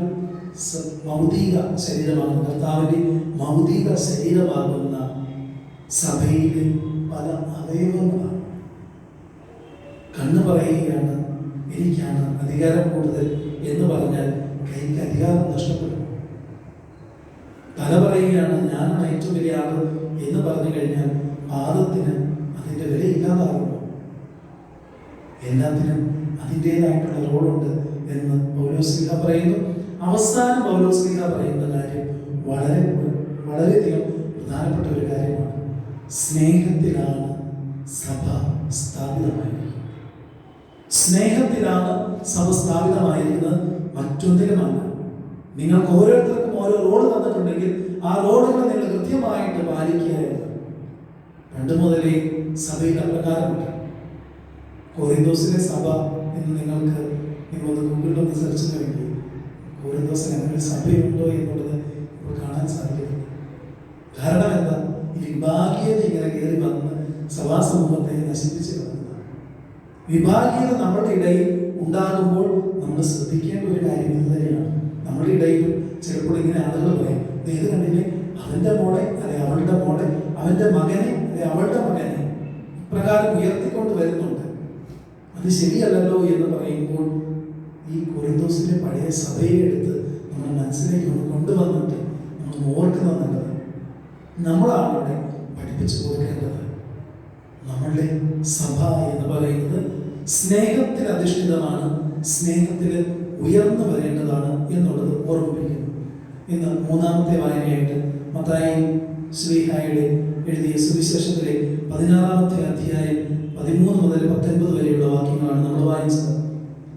ഭൗതിക ശരീരമാകുന്ന കർത്താവിൻ്റെ ഭൗതിക ശരീരമാകുന്ന സഭയിലെ പല അവയവങ്ങളാണ്. കണ്ണ് പറയുകയാണ് എനിക്കാണ് അധികാരം കൂടുതൽ എന്ന് പറഞ്ഞാൽ കൈക്ക് അധികാരം നഷ്ടപ്പെടും. തല പറയുകയാണ് ഞാനാണ് ഏറ്റവും വലിയ ആൾ എന്ന് പറഞ്ഞു കഴിഞ്ഞാൽ പാദത്തിന് അതിൻ്റെ വില ഇല്ലാതാകുന്നു. എല്ലാത്തിനും അതിൻ്റെതായിട്ടുള്ള റോളുണ്ട് എന്ന് പൗലോസ്ലീഹ പറയുന്നു. അവസാനം പൗലോസ്ലീഹ പറയുന്ന കാര്യം വളരെയധികം പ്രധാനപ്പെട്ട ഒരു കാര്യമാണ്. സ്നേഹത്തിലാണ് സഭ സ്ഥാപിതമായിരിക്കുന്നത്. സ്നേഹത്തിലാണ് സഭ സ്ഥാപിതമായിരിക്കുന്നത്, മറ്റൊന്നിലുമല്ല. നിങ്ങൾക്ക് ഓരോരുത്തർക്കും ഓരോ റോൾ തന്നിട്ടുണ്ടെങ്കിൽ ആ റോഡുകൾ നിങ്ങൾ കൃത്യമായിട്ട് പാലിക്കുക എന്ന് പണ്ട് മുതലേ സഭയിൽ അപ്രകാരമുണ്ട്. കോറിന്തോസിലെ സഭ എന്ന് നിങ്ങളൊന്ന് ഗൂഗിളിലൊന്ന് സെർച്ച് ചെയ്യും. കോറിന്തോസിന് അങ്ങനെ ഒരു സഭയുണ്ടോ എന്നുള്ളത് ഇപ്പോൾ കാണാൻ സാധിക്കുന്നു. കാരണം എന്താ? ഈ വിഭാഗീയത ഇങ്ങനെ കയറി വന്ന് സഭാസമൂഹത്തെ നശിപ്പിച്ച് കളഞ്ഞതാണ്. വിഭാഗീയത നമ്മുടെ ഇടയിൽ ഉണ്ടാകുമ്പോൾ നമ്മൾ ശ്രദ്ധിക്കേണ്ട ഒരു കാര്യം ഇത് തന്നെയാണ്. നമ്മുടെ ഇടയിൽ ചിലപ്പോൾ ഇങ്ങനെ ആളുകൾ പറയും, ഏത് കണ്ടില്ലേ, അവൻ്റെ മോളെ അല്ലെ അവളുടെ മോളെ, അവൻ്റെ മകനെ അല്ലെ അവളുടെ മകനെ ഇപ്രകാരം ഉയർത്തിക്കൊണ്ട് വരുന്നുണ്ട്, അത് ശരിയല്ലല്ലോ എന്ന് പറയുമ്പോൾ ഈ കൊറിന്തോസിലെ പഴയ സഭയെ എടുത്ത് നമ്മുടെ മനസ്സിലേക്ക് കൊണ്ടുവന്നിട്ട് നമ്മൾ ഓർക്കുന്നത് നല്ലത്. നമ്മളാണ് അവിടെ പഠിപ്പിച്ചു കൊടുക്കേണ്ടത്. നമ്മളുടെ സഭ എന്ന് പറയുന്നത് സ്നേഹത്തിൽ അധിഷ്ഠിതമാണ്, സ്നേഹത്തിൽ ഉയർന്നു വരേണ്ടതാണ് എന്നുള്ളത് ഓർമ്മിപ്പിക്കുന്നു. ഇന്ന് മൂന്നാമത്തെ വായനയായിട്ട് മത്തായി ശ്ലീഹായുടെ എഴുതിയ സുവിശേഷത്തിലെ 16-ാമത്തെ അധ്യായം 13 മുതൽ 19 വരെയുള്ള വാക്യങ്ങളാണ് നമ്മൾ വായിച്ചത്.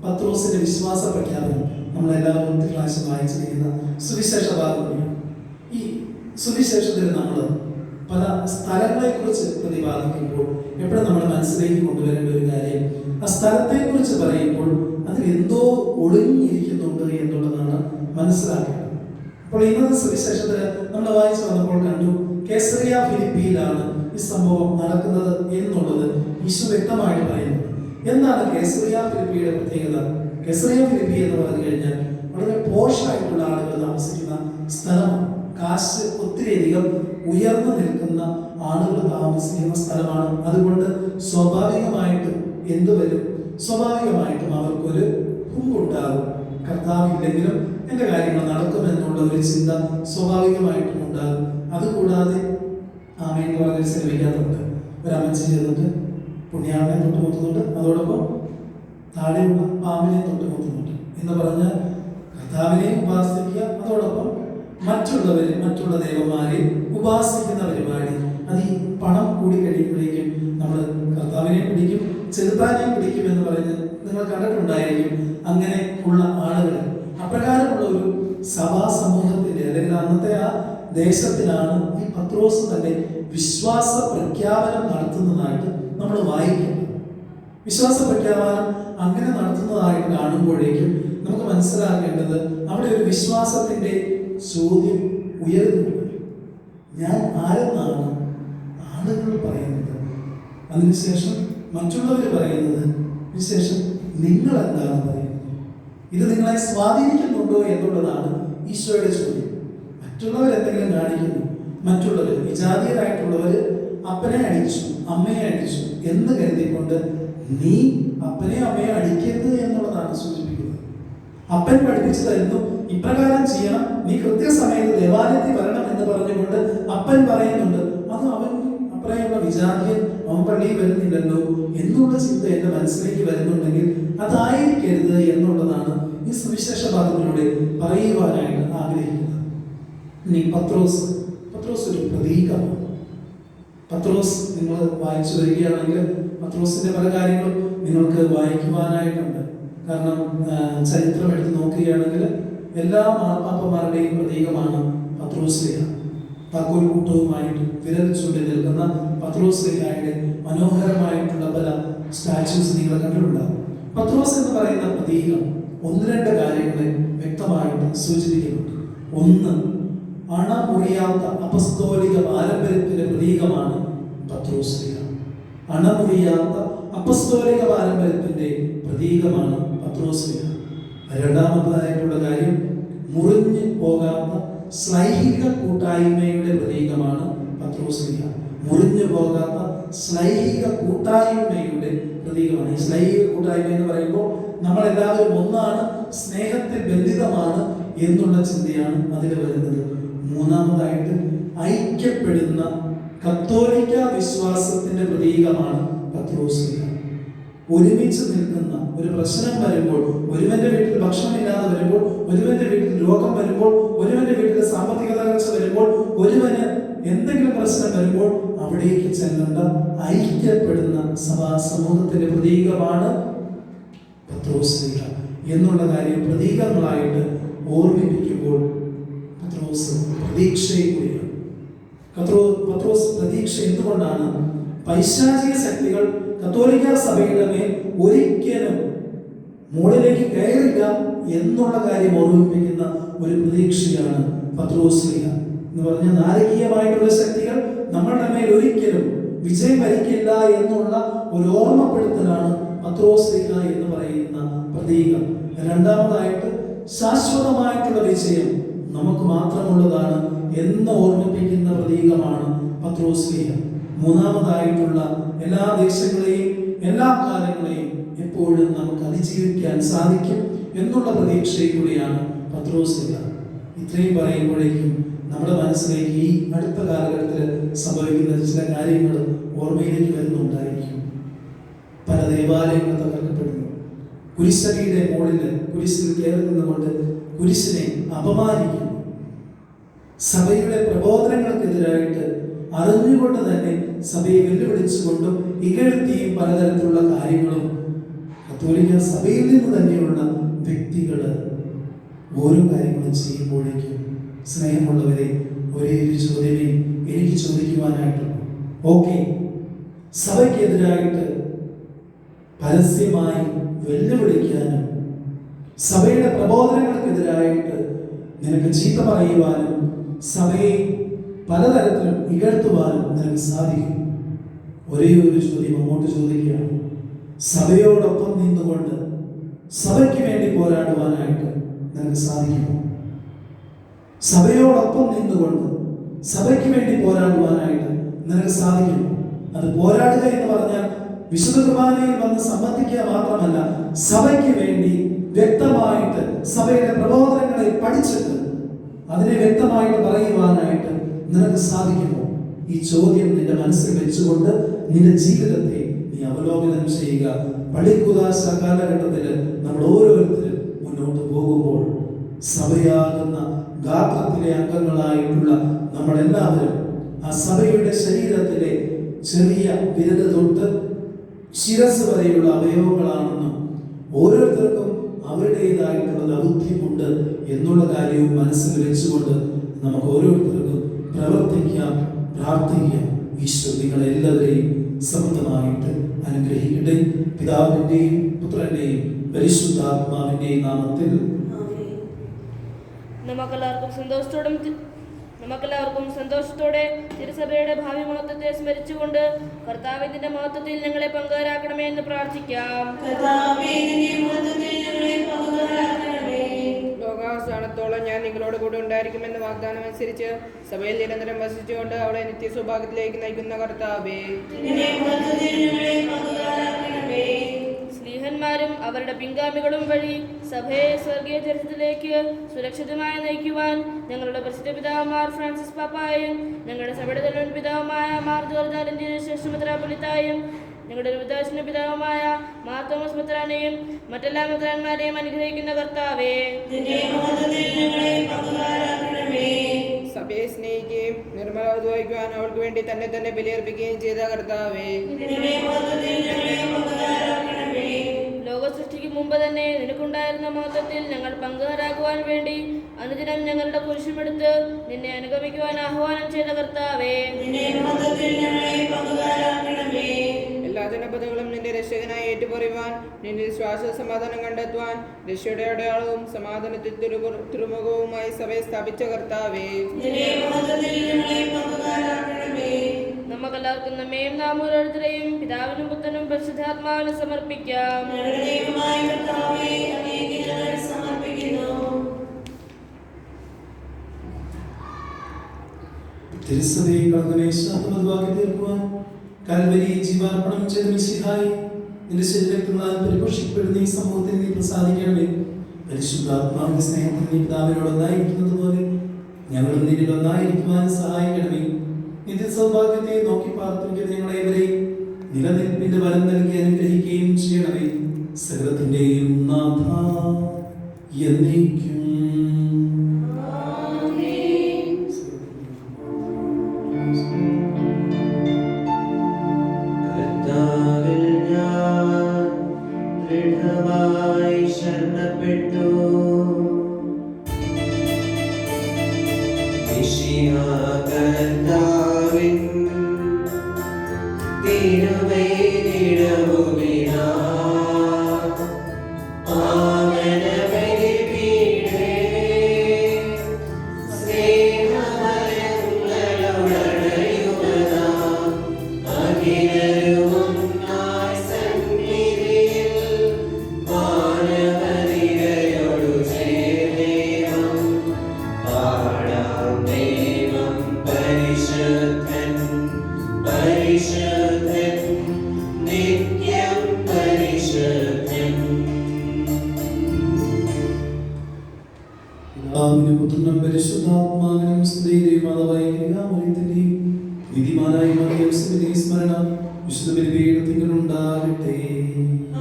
പത്രോസിന്റെ വിശ്വാസ പ്രഖ്യാപനം നമ്മളെല്ലാവരും ക്ലാസ്സിൽ വായിച്ചിരിക്കുന്ന സുവിശേഷ ഭാഗമാണ്. ഈ സുവിശേഷത്തിൽ നമ്മൾ പല സ്ഥലങ്ങളെക്കുറിച്ച് പ്രതിപാദിക്കുമ്പോൾ എപ്പോഴും നമ്മുടെ മനസ്സിലേക്ക് കൊണ്ടുവരേണ്ട ഒരു കാര്യം, ആ സ്ഥലത്തെക്കുറിച്ച് പറയുമ്പോൾ അതിൽ എന്തോ ഒളിഞ്ഞിരിക്കുന്നുണ്ട് എന്നുള്ളതാണ് മനസ്സിലാക്കേണ്ടത്. അപ്പോൾ ഇന്നത്തെ സുവിശേഷത്തിൽ നമ്മൾ വായിച്ചു വന്നപ്പോൾ കണ്ടു, കേസറിയ ഫിലിപ്പിയിലാണ് ഈ സംഭവം നടക്കുന്നത് എന്നുള്ളത് ഈശോ വ്യക്തമായിട്ട് പറയുന്നത്. എന്താണ് കേസറിയ ഫിലിപ്പിയുടെ പ്രത്യേകത? കേസറിയ ഫിലിപ്പി എന്ന് പറഞ്ഞു കഴിഞ്ഞാൽ വളരെ പോഷായിട്ടുള്ള ആളുകൾ താമസിക്കുന്ന സ്ഥലമാണ്. കാശ് ഒത്തിരിയധികം ഉയർന്നു നിൽക്കുന്ന ആളുകൾ താമസിക്കുന്ന സ്ഥലമാണ്. അതുകൊണ്ട് സ്വാഭാവികമായിട്ടും എന്തുവരും? സ്വാഭാവികമായിട്ടും അവർക്കൊരു ഹുങ്കുണ്ടാകും. കർത്താവില്ലെങ്കിലും എൻ്റെ കാര്യങ്ങൾ നടക്കുമെന്നുള്ള ഒരു ചിന്ത സ്വാഭാവികമായിട്ടും ഉണ്ടാകും. അതുകൂടാതെ ആമേൻ പറഞ്ഞൊരു സിനിമയ്ക്കകത്തുണ്ട്, ഒരമ്മച്ചി ചെയ്തിട്ട് പുണ്യാളനെ തൊട്ടുമുത്തുന്നുണ്ട്, അതോടൊപ്പം താഴെയുള്ള പാമ്പിനെ തൊട്ടുമുത്തുന്നുണ്ട് എന്ന് പറഞ്ഞാൽ കർത്താവിനെ ഉപാസിക്കുക, അതോടൊപ്പം മറ്റുള്ള ദേവന്മാരെ ഉപാസിക്കുന്ന പരിപാടി. അത് ഈ പണം കൂടി കഴിയുമ്പോഴേക്കും നമ്മൾ കർത്താവിനെ പിടിക്കും, ചെറുതാനെ പിടിക്കും എന്ന് പറഞ്ഞ് നിങ്ങൾ കണ്ടിട്ടുണ്ടായിരിക്കും. അങ്ങനെ ഉള്ള ആളുകൾ, അപ്രകാരമുള്ള ഒരു സഭാ സമൂഹത്തിന്റെ അല്ലെങ്കിൽ അന്നത്തെ ആ ദേശത്തിലാണ് ഈ പത്രോസ് തന്റെ വിശ്വാസ പ്രഖ്യാപനം നടത്തുന്നതായിട്ട് നമ്മൾ വായിക്കുന്നത്. വിശ്വാസ പ്രഖ്യാപനം അങ്ങനെ നടത്തുന്നതായിട്ട് കാണുമ്പോഴേക്കും നമുക്ക് മനസ്സിലാക്കേണ്ടത് അവിടെ ഒരു വിശ്വാസത്തിന്റെ ചോദ്യം ഉയരുന്നുണ്ട്. ഞാൻ ആരെന്നാണ് ആളുകൾ പറയുന്നത്, അതിനുശേഷം മറ്റുള്ളവർ പറയുന്നത്, അതിനുശേഷം നിങ്ങൾ എന്താണ് പറയുന്നത്? ഇത് നിങ്ങളെ സ്വാധീനിക്കുന്നുണ്ടോ എന്നുള്ളതാണ് ഈശോയുടെ ചോദ്യം. മറ്റുള്ളവർ എന്തെങ്കിലും കാണിക്കുന്നു, മറ്റുള്ളവർ വിജാതീയരായിട്ടുള്ളവർ അപ്പനെ അടിച്ചു അമ്മയെ അടിച്ചു എന്ന് കരുതിക്കൊണ്ട് നീ അപ്പനെ അമ്മയെ അടിക്കരുത് എന്നുള്ളതാണ് സൂചിപ്പിക്കുന്നത്. അപ്പൻ പഠിപ്പിച്ചു തരുന്നു, ഇപ്രകാരം ചെയ്യണം, നീ കൃത്യസമയത്ത് ദേവാലയത്തിൽ വരണം എന്ന് പറഞ്ഞുകൊണ്ട് അപ്പൻ പറയുന്നുണ്ട്. അത് അവൻ അപ്പറയുള്ള വിജാതീയൻ, അവൻ പള്ളിയിൽ വരുന്നില്ലല്ലോ എന്നുള്ള ചിന്ത എൻ്റെ മനസ്സിലേക്ക് വരുന്നുണ്ടെങ്കിൽ അതായിരിക്കരുത് എന്നുള്ളതാണ് ഈ സുവിശേഷ ഭാഗത്തിലൂടെ പറയുവാനായിട്ട് ആഗ്രഹിക്കുന്നത്. ഇനി പത്രോസ് ഒരു പ്രതീകമാണ്. പത്രോസ് നിങ്ങൾ വായിച്ചു വരികയാണെങ്കിൽ പത്രോസിന്റെ പല കാര്യങ്ങളും നിങ്ങൾക്ക് വായിക്കുവാനായിട്ടുണ്ട്. കാരണം ചരിത്രം എടുത്ത് നോക്കുകയാണെങ്കിൽ എല്ലാ മാർപ്പാപ്പമാരുടെയും പ്രതീകമാണ് പത്രോസ്ലീഹ. താക്കോൽ കൂട്ടവുമായിട്ട് വിരൽ ചൂണ്ടി നിൽക്കുന്ന പത്രോസ്ലീഹയുടെ മനോഹരമായിട്ടുള്ള പല സ്റ്റാച്യൂസ് നിങ്ങൾ കണ്ടിട്ടുണ്ടാകും. പത്രോസ് എന്ന് പറയുന്ന പ്രതീകം 1-2 കാര്യങ്ങളെ വ്യക്തമായിട്ട് സൂചിപ്പിക്കുന്നുണ്ട്. ഒന്ന്, അണമുറിയാത്ത അപ്പസ്തോലിക പാരമ്പര്യത്തിന്റെ പ്രതീകമാണ് പത്രോസ്ലീഹ. അണമുറിയാത്ത അപ്പസ്തോലിക പാരമ്പര്യത്തിന്റെ പ്രതീകമാണ് പത്രോസ്ലീഹ. രണ്ടാമതായിട്ടുള്ള കാര്യം, മുറിഞ്ഞു പോകാത്ത ശ്ലൈഹിക കൂട്ടായ്മയുടെ പ്രതീകമാണ് പത്രോസ്ലീഹ. മുറിഞ്ഞു പോകാത്ത ശ്ലൈഹിക കൂട്ടായ്മയുടെ പ്രതീകമാണ്. ഈ ശ്ലൈഹിക കൂട്ടായ്മ എന്ന് പറയുമ്പോൾ നമ്മളെല്ലാവരും ഒന്നാണ്, സ്നേഹത്തിൽ ബന്ധിതമാണ് എന്നുള്ള ചിന്തയാണ് അതിൽ വരുന്നത്. മൂന്നാമതായിട്ട് ഐക്യപ്പെടുന്ന കത്തോലിക്ക വിശ്വാസത്തിന്റെ പ്രതീകമാണ് പത്രോസ്ലീഹ. ഒരുമിച്ച് നിൽക്കുന്ന ഒരു പ്രശ്നം വരുമ്പോൾ, ഒരുവന്റെ വീട്ടിൽ ഭക്ഷണമില്ലാതെ വരുമ്പോൾ, ഒരുവന്റെ വീട്ടിൽ രോഗം വരുമ്പോൾ, ഒരുവന്റെ വീട്ടിൽ സാമ്പത്തിക തകർച്ച വരുമ്പോൾ, ഒരുവന് എന്തെങ്കിലും പ്രശ്നം വരുമ്പോൾ അവിടേക്ക് ചെല്ലേണ്ട ഐക്യപ്പെടുന്ന സഭാ സമൂഹത്തിന്റെ പ്രതീകമാണ് പത്രോസ്ലീഹ എന്നുള്ള കാര്യം പ്രതീകങ്ങളായിട്ട് ഓർമ്മിപ്പിക്കുമ്പോൾ പത്രോസ് പ്രതീക്ഷയും കൂടിയാണ്. പത്രോസ് പ്രതീക്ഷ എന്തുകൊണ്ടാണ്? പൈശാചിക ശക്തികൾ കത്തോലിക്ക സഭയുടെ മേൽ ഒരിക്കലും മുകളിലേക്ക് കയറില്ല എന്നുള്ള കാര്യം ഓർമ്മിപ്പിക്കുന്ന ഒരു പ്രതീക്ഷയാണ് പത്രോസ് എന്ന് പറഞ്ഞ നാരകീയമായിട്ടുള്ള ശക്തികൾ നമ്മളുടെ മേൽ ഒരിക്കലും വിജയം വരിക്കില്ല എന്നുള്ള ഒരു ഓർമ്മപ്പെടുത്തലാണ് പത്രോസ് എന്ന് പറയുന്ന പ്രതീകം. രണ്ടാമതായിട്ട് ശാശ്വതമായിട്ടുള്ള വിജയം നമുക്ക് മാത്രമുള്ളതാണ് എന്ന് ഓർമ്മിപ്പിക്കുന്ന പ്രതീകമാണ് പത്രോസ്. മൂന്നാമതായിട്ടുള്ള എല്ലാ ദേശങ്ങളെയും എല്ലാ കാലങ്ങളെയും എപ്പോഴും നമുക്ക് അതിജീവിക്കാൻ സാധിക്കും എന്നുള്ള പ്രതീക്ഷയിലൂടെയാണ് പത്രോസ്. ഇത്രയും പറയുമ്പോഴേക്കും നമ്മുടെ മനസ്സിലേക്ക് ഈ അടുത്ത കാലഘട്ടത്തിൽ സംഭവിക്കുന്ന ചില കാര്യങ്ങൾ ഓർമ്മയിലേക്ക് വരുന്നുണ്ടായിരിക്കും. പല ദേവാലയങ്ങൾ തകർക്കപ്പെടുന്നു. കുരിശടിയുടെ മുകളിൽ കുരിശിൽ കയറി നിന്നുകൊണ്ട് കുരിശിനെ അപമാനിക്കുന്നു. സഭയുടെ പ്രബോധനങ്ങൾക്കെതിരായിട്ട് അറിഞ്ഞുകൊണ്ട് തന്നെ സഭയെ വെല്ലുവിളിച്ചുകൊണ്ടും ഇകഴ്ത്തിയും പലതരത്തിലുള്ള കാര്യങ്ങളും കത്തോലിക്ക സഭയിൽ നിന്ന് തന്നെയുള്ള വ്യക്തികൾ ഓരോ കാര്യങ്ങളും ചെയ്യുമ്പോഴേക്കും സ്നേഹമുള്ളവരെ ഒരേ ഒരു ചോദ്യമേ എനിക്ക് ചോദിക്കുവാനായിട്ടുള്ളൂ. ഓക്കെ, സഭയ്ക്കെതിരായിട്ട് പരസ്യമായി വെല്ലുവിളിക്കാനും സഭയുടെ പ്രബോധനങ്ങൾക്കെതിരായിട്ട് നിനക്ക് ചീത്ത പറയുവാനും സഭയെ പലതരത്തിലും ഇകഴ്ത്തുവാനും നിനക്ക് സാധിക്കും. ഒരേ ഒരു ചോദ്യം അങ്ങോട്ട് ചോദിക്കുകയാണ്. സഭയോടൊപ്പം നിന്നുകൊണ്ട് സഭയ്ക്ക് വേണ്ടി പോരാടുവാനായിട്ട് നിനക്ക് സാധിക്കുമോ? സഭയോടൊപ്പം നിന്നുകൊണ്ട് സഭയ്ക്ക് വേണ്ടി പോരാടുവാനായിട്ട് നിനക്ക് സാധിക്കുമോ? അത് പോരാടുക എന്ന് പറഞ്ഞാൽ വിശുദ്ധ കുർബാനയിൽ വന്ന് സംബന്ധിക്കുക മാത്രമല്ല, സഭയ്ക്ക് വേണ്ടി വ്യക്തമായിട്ട് സഭയുടെ പ്രബോധനങ്ങളെ പഠിച്ചിട്ട് അതിനെ വ്യക്തമായിട്ട് പറയുവാനായിട്ട് നിനക്ക് സാധിക്കുമോ? ഈ ചോദ്യം നിന്റെ മനസ്സിൽ വെച്ചുകൊണ്ട് നിന്റെ ജീവിതത്തെ നീ അവലോകനം ചെയ്യുക. പള്ളിക്കുദാശ കാലഘട്ടത്തിൽ നമ്മൾ ഓരോരുത്തരും മുന്നോട്ട് പോകുമ്പോൾ സഭയാകുന്ന ഗാത്രത്തിലെ അംഗങ്ങളായിട്ടുള്ള നമ്മളെല്ലാവരും ആ സഭയുടെ ശരീരത്തിലെ ചെറിയ വിരൽ തൊട്ട് ശിരസ് വരെയുള്ള അവയവങ്ങളാണെന്നും ഓരോരുത്തർക്കും അവരുടേതായിട്ടുള്ള ദൗത്യമുണ്ട് എന്നുള്ള കാര്യവും മനസ്സിൽ വെച്ചുകൊണ്ട് നമുക്ക് ഓരോരുത്തർക്കും പ്രവർത്തിക്കാം, പ്രാർത്ഥിക്കാം. ഈശോ നിങ്ങളെല്ലാവരെയും സമൃദ്ധമായിട്ട് അനുഗ്രഹിക്കട്ടെ. പിതാവിൻ്റെയും പുത്രൻ്റെയും പരിശുദ്ധാത്മാവിൻ്റെയും നാമത്തിൽ നമുക്കെല്ലാവർക്കും സന്തോഷത്തോടെ തിരുസഭയുടെ ഭാവി മഹത്വത്തെ സ്മരിച്ചുകൊണ്ട് കർത്താവിന്റെ മഹത്വത്തിൽ ഞങ്ങളെ പങ്കുകാരാക്കണമേ എന്ന് പ്രാർത്ഥിക്കാം. ലോകാവസാനത്തോളം ഞാൻ നിങ്ങളോട് കൂടെ ഉണ്ടായിരിക്കുമെന്ന് വാഗ്ദാനം അനുസരിച്ച് സഭയിൽ നിരന്തരം വസിച്ചുകൊണ്ട് അവളെ നിത്യസൗഭാഗ്യത്തിലേക്ക് നയിക്കുന്ന കർത്താവേ, സ്ലീഹന്മാരും അവരുടെ പിൻഗാമികളും വഴി സഭയെ സ്വർഗീയ ചരിത്രത്തിലേക്ക് സുരക്ഷിതമായി നയിക്കുവാൻ ഞങ്ങളുടെ പ്രസിദ്ധ പിതാവുമാർ ഫ്രാൻസിസ് പാപ്പായും ഞങ്ങളുടെ സഭയുടെ തലവൻ പിതാവുമായ മാർ ജോർജ് ആലഞ്ചേരി ശ്രേഷ്ഠ മെത്രാപ്പൊലീത്തായും ഞങ്ങളുടെ ഉപദേശന പിതാവുമായ മാർ തോമസ് മെത്രാനെയും മറ്റെല്ലാ മെത്രാന്മാരെയും അനുഗ്രഹിക്കുന്ന കർത്താവേ, സഭയെ സ്നേഹിക്കുകയും നിർമ്മലവത് വഹിക്കുവാൻ അവൾക്ക് വേണ്ടി തന്നെ തന്നെ ബലിയർപ്പിക്കുകയും ചെയ്ത കർത്താവേ, ലോക സൃഷ്ടിക്ക് മുമ്പ് തന്നെ നിനക്കുണ്ടായിരുന്ന മഹത്വത്തിൽ ഞങ്ങൾ പങ്കുകാരാകുവാൻ വേണ്ടി അനുദിനം ഞങ്ങളുടെ കുരിശുമെടുത്ത് നിന്നെ അനുഗമിക്കുവാൻ ആഹ്വാനം ചെയ്ത കർത്താവേ, എല്ലാ ജനപദങ്ങളും നിന്റെ രക്ഷകനായി ഏറ്റുപറയുവാൻ, നിന്റെ ശ്വാസ സമാധാനം കണ്ടെത്തുവാൻ, രക്ഷയുടെ അടയാളവും സമാധാനത്തിൽ തിരുമുഖവുമായി സഭയെ സ്ഥാപിച്ച കർത്താവേ, നമുക്കെല്ലാവർക്കും നമ്മയും നാം ഓരോരുത്തരെയും പിതാവിനും പുത്രനും പരിശുദ്ധാത്മാവിനും സമർപ്പിക്കാം. തിരുസഭയെ കർത്താവേ ശാന്തമതമാക്കി തീർക്കുവാൻ കൽവരി ജീവാർപ്പണം ചെയ്ത മിശിഹായി നിന്റെ ശരീരത്തിനാൽ പരിപോഷിക്കപ്പെടുന്ന ഈ സമൂഹത്തിൽ നീ പ്രസാദിക്കണമേ. പരിശുദ്ധാത്മാവിന്റെ സ്നേഹത്തിൽ നീ പിതാവിനോട് ഒന്നായിരിക്കുന്നത് പോലെ ഞങ്ങളും നിന്നിൽ ഒന്നായിരിക്കുവാൻ സഹായിക്കണമേ. നിന്റെ സൗഭാഗ്യത്തെ നോക്കി പ്രാർത്ഥിക്കുന്ന ഞങ്ങളേവരെയും നിലനിൽപ്പിന്റെ ബലം നൽകി അനുഗ്രഹിക്കുകയും ചെയ്യണമേ. സകലത്തിന്റെയും നാഥ എന്നേക്കും. കർത്താവിൽ ഞാൻ ദൃഢമായി ശരണപ്പെട്ടു. തിരുമേനിടവുമിതാ പാവനബലിപീഠേ സ്നേഹമയങ്ങളോടണയുവതാ അഖിലരുമൊന്നായി സന്നിധിയിൽ വാനവനിരയോടു ചേർന്നേവം പാടാം ദൈവം പരിശുദ്ധൻ പരിശുദ്ധൻ നിത്യം പരിശുദ്ധൻ. പിതാവിനും പുത്രനും പരിശുദ്ധാത്മാവിനും സ്തുതി. മാതാവായ കന്യകാമറിയത്തിന്റെയും നീതിമാനായ മറിയത്തിന്റെ സ്മരണ വിശുദ്ധ ബലിപീഠത്തിങ്കൽ ഉണ്ടാകട്ടെ.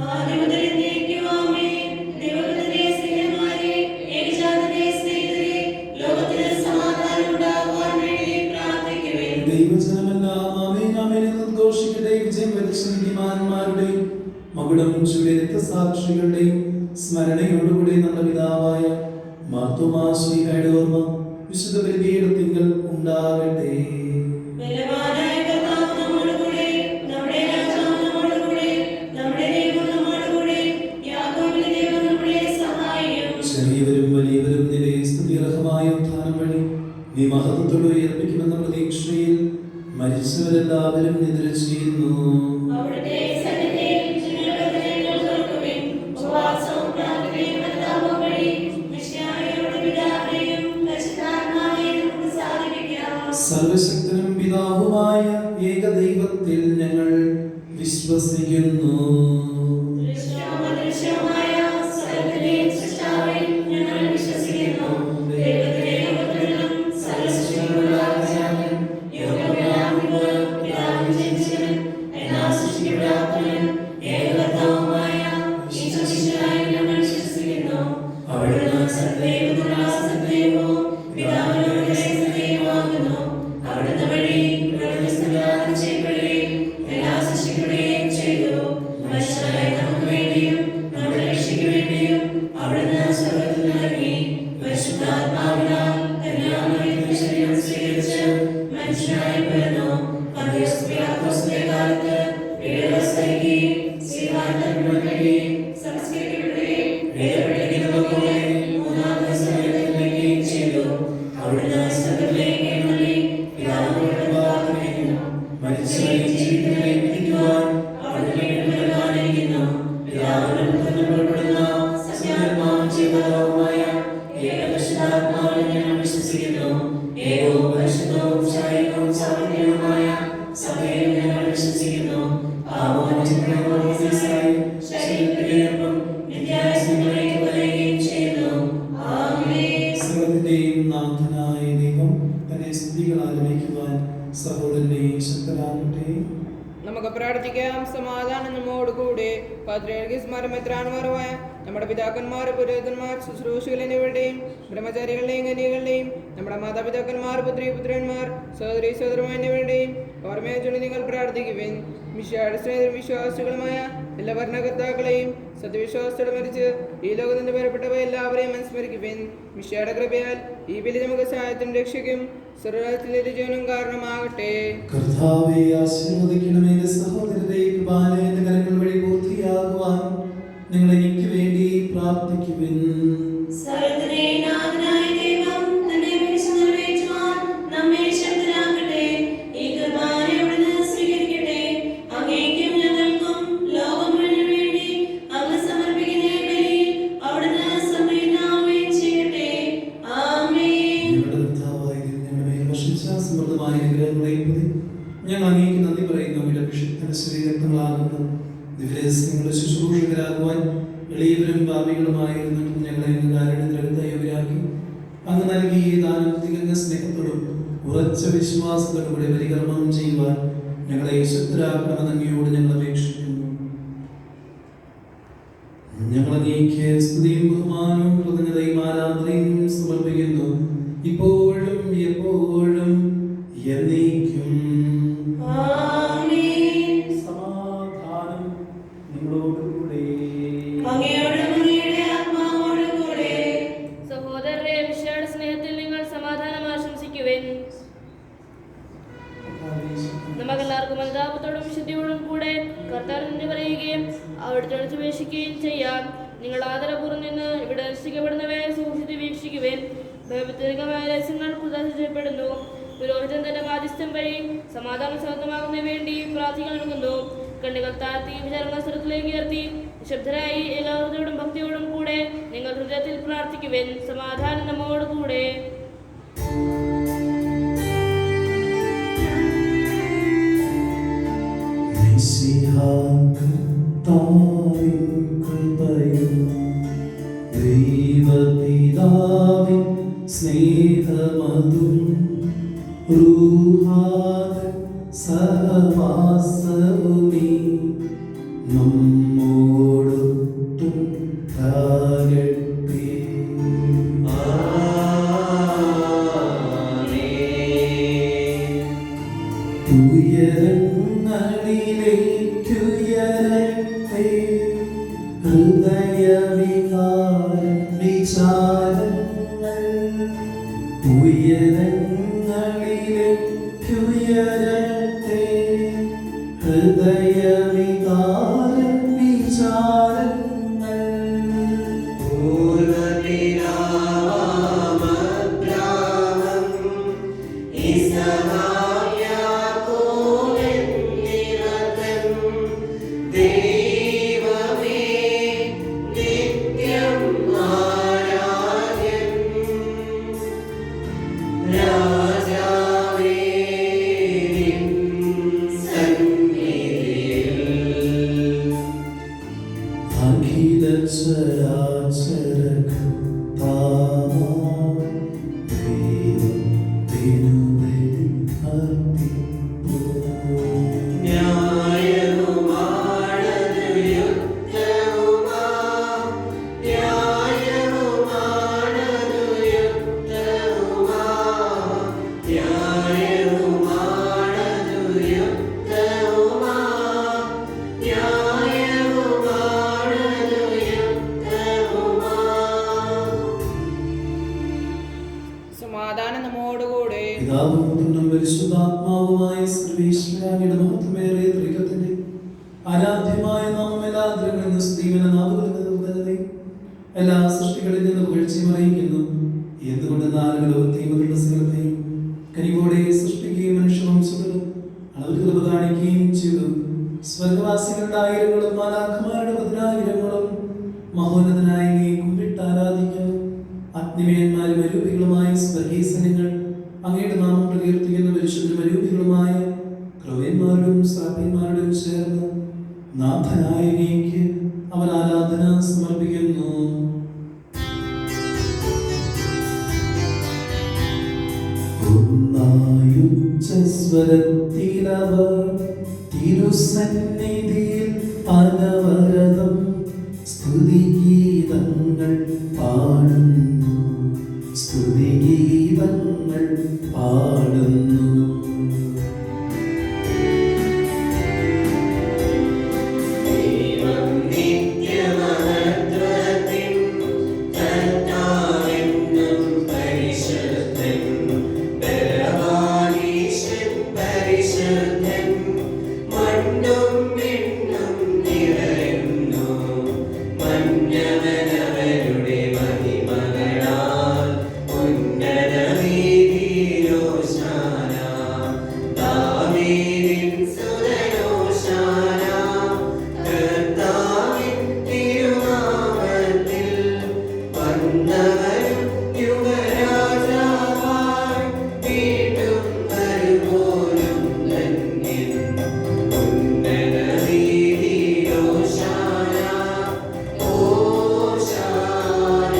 ആദ്യം മുതൽ എന്നേക്കും ആമേൻ. ദൈവത്തിന്റെ സ്നേഹന്മാരെ, ഏകജാതന്റെ സ്നേഹിതരെ, ലോകത്തിന് സമാധാനം ഉണ്ടാകുവാൻ വേണ്ടി പ്രാർത്ഥിക്കുവിൻ. ദൈവജനമെല്ലാം ആമേൻ ആമേൻ എന്ന് ഉദ്ഘോഷിക്കട്ടെ. വിജയം വരിച്ച നീതിമാന്മാരുടെയും മകുടം ചൂടിയ രക്തസാക്ഷികളുടെയും സ്മരണയോടുകൂടി നമ്മുടെ പിതാവായ മാർത്തോമാശ്ലീഹയുടെ ഓർമ്മ വിശുദ്ധ ബലിപീഠത്തിങ്കൽ ഉണ്ടാകട്ടെ. ബലവാനായ കർത്താവ് നമ്മോടുകൂടെ, നമ്മുടെ രാജാവ് നമ്മോടുകൂടെ, നമ്മുടെ ദൈവം നമ്മോടുകൂടെ, യാക്കോബിന്റെ ദൈവം നമ്മളെ സഹായിക്കും. ചെറിയവരും വലിയവരും നിന്റെ സ്തുതിർഹമായ ഉത്ഥാനം വഴി നീ മഹത്വത്തോടെ ഉയർപ്പിക്കുമെന്ന പ്രതീക്ഷയിൽ മരിച്ചവരെല്ലാവരും നിദ്ര ചെയ്യുന്നു. അവിടുത്തെ സന്നിധിയിൽ ജനങ്ങളുടെ ഹൃദയങ്ങൾ തുറക്കുവിൻ. ഉപവാസവും പ്രാർത്ഥനയും അനുതാപവും വഴി മിശിഹായുടെ പിതാവിനെയും പരിശുദ്ധാത്മാവിനെയും നമുക്ക് സാധിപ്പിക്കാം. സർവശക്തനും പിതാവുമായ ഏകദൈവത്തിൽ ഞങ്ങൾ വിശ്വസിക്കുന്നു. ദൃശ്യവും അദൃശ്യവുമായ സകലത്തിന്റെയും സൃഷ്ടാവിൽ ഞങ്ങൾ വിശ്വസിക്കുന്നു. ദൈവത്തിന്റെയും പുത്രനും സർവ്വസൃഷ്ടികളുമായവനും യോഗ്യനാകുമ്പോൾ പിതാവിൽ ജനിച്ചവനും എന്നാൽ സൃഷ്ടിക്കപ്പെടാത്തവനും ഏകകർത്താവുമായ ഈശോമിശിഹായിൽ ഞങ്ങൾ വിശ്വസിക്കുന്നു. അവിടുന്ന് സത്യദൈവത്തിനുള്ള സത്യദൈവവും പിതാവിനോട് സത്യദൈവവുമാകുന്നു. അവിടുന്ന് വഴി ഇവിടുന്ന് സംവിധാനം ചെയ്യപ്പെടുകയും എല്ലാ സൃഷ്ടിക്കുകയും ചെയ്തു. മനുഷ്യരായ നമുക്ക് വേണ്ടിയും നമ്മുടെ രക്ഷയ്ക്ക് വേണ്ടിയും അവിടുന്ന് സ്വർഗ്ഗത്തിൽ നിന്നിറങ്ങി പരിശുദ്ധാത്മാവിനാൽ കന്യാമറിയത്തിന്റെ ശരീരം സ്വീകരിച്ച് മനുഷ്യനായി പിറന്നു. പന്തിയോസ് പിലാത്തോസിന്റെ കാലത്ത് പീഡകൾ സഹിക്കുകയും സ്വീകാര്യപ്പെടുകയും സംസ്കരിക്കപ്പെടുകയും എഴുതപ്പെട്ടിരിക്കുന്നതുപോലെ മൂന്നാം ദിവസം ഉയർത്തെഴുന്നേൽക്കുകയും ചെയ്തു. അവിടുന്ന് സ്വർഗ്ഗത്തിലേക്ക് എഴുന്നള്ളി പിതാവിനോട് പ്രാർത്ഥിക്കുന്നു. മരിച്ചവരെയും ജീവിക്കുന്നവരെയും വിധിക്കുവാൻ അവിടുന്ന് എഴുന്നേൽക്കാനിരിക്കുന്നു. പിതാവിനും പുത്രനും പുറപ്പെടുന്ന സകലമാം ജീവദായകവുമായ ഏകപരിശുദ്ധാത്മാവിൽ ഞങ്ങൾ വിശ്വസിക്കുന്നു. ഏകവും പരിശുദ്ധവും ശാരീരികവും സാർവത്രികവുമായ സഭയിൽ ഞങ്ങൾ വിശ്വസിക്കുന്നു. പാപമോചനത്തിനായി ശരീരത്തിലേക്കും നിത്യായുസ്സിലേക്ക് വരികയും ചെയ്യുന്നു. ആമേൻ. സർവ്വത്തിന്റെയും നാഥനായ ദൈവം തന്റെ സ്തുതികൾ ആലപിക്കുവാൻ സഹോദരനെ ശക്തരാകട്ടെ. നമുക്ക് പ്രാർത്ഥിക്കാം. സമാധാനം നമ്മോടുകൂടെ. പാത്രിയർക്കീസ്മാരും മെത്രാന്മാരുമായ നമ്മുടെ പിതാക്കന്മാർ, പുരോഹിതന്മാർ, ശുശ്രൂഷകൾ എന്നിവരുടെയും ബ്രഹ്മചാരികളുടെയും കന്യകളുടെയും നമ്മുടെ മാതാപിതാക്കന്മാർ, പുത്രി പുത്രന്മാർ, സഹോദരി സഹോദരന്മാർ എന്നിവരുടെയും ഓർമ്മയെ ചൊല്ലി നിങ്ങൾ പ്രാർത്ഥിക്കുവിൻ. മിശിഹായുടെ സ്നേഹിതരും വിശ്വാസികളുമായ എല്ലാ ഭരണകർത്താക്കളെയും സത്യവിശ്വാസത്തോടെ മരിച്ച് ഈ ലോകത്തിന്റെ പേരപ്പെട്ടവ എല്ലാവരെയും അനുസ്മരിക്കുവിൻ. മിശിഹായുടെ കൃപയാൽ ഈ ബലി നമുക്ക് സഹായത്തിനും രക്ഷയ്ക്കും സ്വർഗ്ഗത്തിലെ ജീവനും കാരണമാകട്ടെ. കർത്താവേ, ആശീർവദിക്കണമേ. എന്റെ സഹോദരരെ, കൃപാന എന്റെ കരങ്ങൾ വഴി പൂർത്തിയാകുവാൻ നിങ്ങൾ എനിക്ക് വേണ്ടി പ്രാർത്ഥിക്കുവിൻ. സർവ്വത്തിന്റെയും നാഥനായ ദൈവം തന്നെ വിളിച്ചു നിറവേറ്റുവാൻ നമ്മെ ശക്തരാക്കട്ടെ. ഈ കുർബാന അവിടുന്ന് സ്വീകരിക്കട്ടെ. അങ്ങേക്കും ഞങ്ങൾക്കും ലോകം മുഴുവനും വേണ്ടി അങ്ങ് സമർപ്പിക്കുന്ന ഈ ബലിയിൽ അവിടുന്ന് സംപ്രീതനാവുകയും ചെയ്യട്ടെ. ആമേൻ. ഞങ്ങളുടെ കർത്താവായ ദൈവം ഞങ്ങളുടെ മേൽ വർഷിച്ച സമൃദ്ധമായ അനുഗ്രഹങ്ങളെ പ്രതി ഞങ്ങൾ അങ്ങേക്ക് നന്ദി പറയുന്നു. അങ്ങയുടെ അഭിഷിക്തന്റെ ശരീരങ്ങളാകുന്ന ദിവ്യരഹസ്യങ്ങളുടെ ശുശ്രൂഷകരാകുവാൻ എളിയവരും പാപികളുമായിരുന്നിട്ടും ഞങ്ങളെ കാരുണ്യത്തിനടുത്തായവരാക്കി അങ്ങ് നൽകിയ ദാനം തികഞ്ഞ സ്നേഹത്തോടും ഉറച്ച വിശ്വാസത്തോടും കൂടി പരികർമ്മം ചെയ്യുവാൻ ഞങ്ങളെ ശക്തരാക്കണമെന്ന് അങ്ങയോട് ഞങ്ങൾ അപേക്ഷിക്കുന്നു. ഞങ്ങൾ അങ്ങേക്ക് സ്തുതിയും ബഹുമാനവും കൃതജ്ഞതയും ആരാധനയും സമർപ്പിക്കുന്നു, ഇപ്പോഴും എപ്പോഴും എന്നേക്കും. ആമേൻ. സമാധാനം നിങ്ങളോടുകൂടെ. അങ്ങയോടും അങ്ങയുടെ ആത്മാവോടും കൂടെ. സഹോദരരെ, മിശിഹായുടെ സ്നേഹത്തിൽ നിങ്ങൾ സമാധാനം ആശംസിക്കുവിൻ. നമുക്കെല്ലാവർക്കും അനുതാപത്തോടെ ഭക്തിയോടും വിശുദ്ധിയോടും കൂടെ കർത്താവിനെ പറയുകയും അവിടുത്തെ ഉപേക്ഷിക്കുകയും ചെയ്യാം. നിങ്ങൾ ആദരപൂർവ്വം നിന്ന് ഇവിടെ അനുഷ്ഠിക്കപ്പെടുന്നവയെ സൂക്ഷിച്ച് വീക്ഷിക്കുവേൻ. ഭയഭക്തികമായ രഹസ്യങ്ങൾ പ്രദർശിക്കപ്പെടുന്നു. പുരോഹിതൻ തന്റെ മാധ്യസ്ഥം വഴി സമാധാനം സ്വന്തമാകുന്നതിന് വേണ്ടി പ്രാർത്ഥിക്കാൻ നൽകുന്നു. കണ്ണുകൾ താഴ്ത്തി വിചാരണ സ്ഥലത്തിലേക്ക് ഉയർത്തി നിശബ്ദരായി എല്ലാവരോടും ഭക്തിയോടും കൂടെ നിങ്ങൾ ഹൃദയത്തിൽ പ്രാർത്ഥിക്കുവേൻ. സമാധാനം നമ്മോട് കൂടെ. ദൈവപിതാവിൻ സ്നേഹമതും റൂഹാദൻ സഹവാസവുമീ നമ്മോടൊത്തും ഉണ്ടാകട്ടെ. ഉയരങ്ങളിലേക്കുയരട്ടെ ഹൃദയവികാര വിചാരങ്ങൾ. ഉയരങ്ങളിലേക്കുയരട്ടെ ഹൃദയവികാര വിചാരങ്ങൾ. പൂർവ്വപിതാവാമബ്രാഹം ഇസഹാക്യാക്കോബെന്നിവതൻ ദൈവമേ നിത്യം ആരാധ്യൻ. രാജാവേ നിൻ സന്നിധിയിൽ അഖില ചരാചരകർത്താവാം ദൈവത്തിനു ബലി അർപ്പിപ്പൂ. ന്യായവുമാണത് യുക്തവുമാം. ന്യായവുമാണത് യുക്തവുമാം. ന്യായവുമാണത് യുക്തവുമാം. ന്യായവുമാണത് യുക്തവുമാം. സമാധാനം നമ്മോടുകൂടെ. പിതാവും പുത്രനും പരിശുദ്ധാത്മാവുമായ സർവ്വേശ്വരന്റെ മഹത്വമേറിയ ത്രികത്തിന്റെ ആരാധ്യമായ നാമം എല്ലാ ആദരങ്ങളിൽ നിന്ന് സ്ത്രീവന നാമങ്ങളിൽ എല്ലാ സൃഷ്ടികളിൽ നിന്ന് പുകഴ്ചയും അറിയിക്കുന്നു. എന്തുകൊണ്ട് ലോകത്തെയും അതിലുള്ള സ്ഥലത്തെയും കനിവോടെ സൃഷ്ടിക്കുകയും മനുഷ്യവംശങ്ങളും അളവ് കൃപ കാണിക്കുകയും ചെയ്തു. സ്വർഗവാസികളുടെ ആയിരങ്ങളും മാലാഖമാരുടെ പതിനായിരങ്ങളും മഹോന്നതനായി നീ കുമ്പിട്ട് ആരാധിക്കുന്നു. അഗ്നിമയന്മാരും അരൂപികളുമായ സ്വർഗീസനങ്ങൾ അങ്ങയുടെ നാമം പ്രകീർത്തിക്കുന്ന പരിശുദ്ധ അരൂപികളുമായ ക്രൗര്യന്മാരോടും സാപ്യന്മാരോടും ചേർന്ന് നാഥനായ നീക്ക് അവൻ ആരാധന സമർപ്പിക്കുന്നു. സ്വരത്തിലവർ തിരുസന്നിധിയിൽ അനവരതം സ്തുതിഗീതങ്ങൾ പാടുന്നു, സ്തുതിഗീതങ്ങൾ പാടുന്നു. ദൈവം നിത്യമഹത്വത്തിൻ കർത്താവെന്നും പരിശുദ്ധൻ, ബലവാനീശൻ പരിശുദ്ധൻ, മണ്ണും വിണ്ണും നിറയുന്നു മന്നവനവരുടെ മഹിമകളാൽ. ഉന്നത വീതിയിലോശാന, ദാവീദിൻ സുതനോശാന. കർത്താവിൻ തിരുനാമത്തിൽ വന്നവരും യുവരാജാവായി വീണ്ടും വരുവോനും ധന്യൻ. ഉന്നത വീതിയിലോശാന, ഓശാന.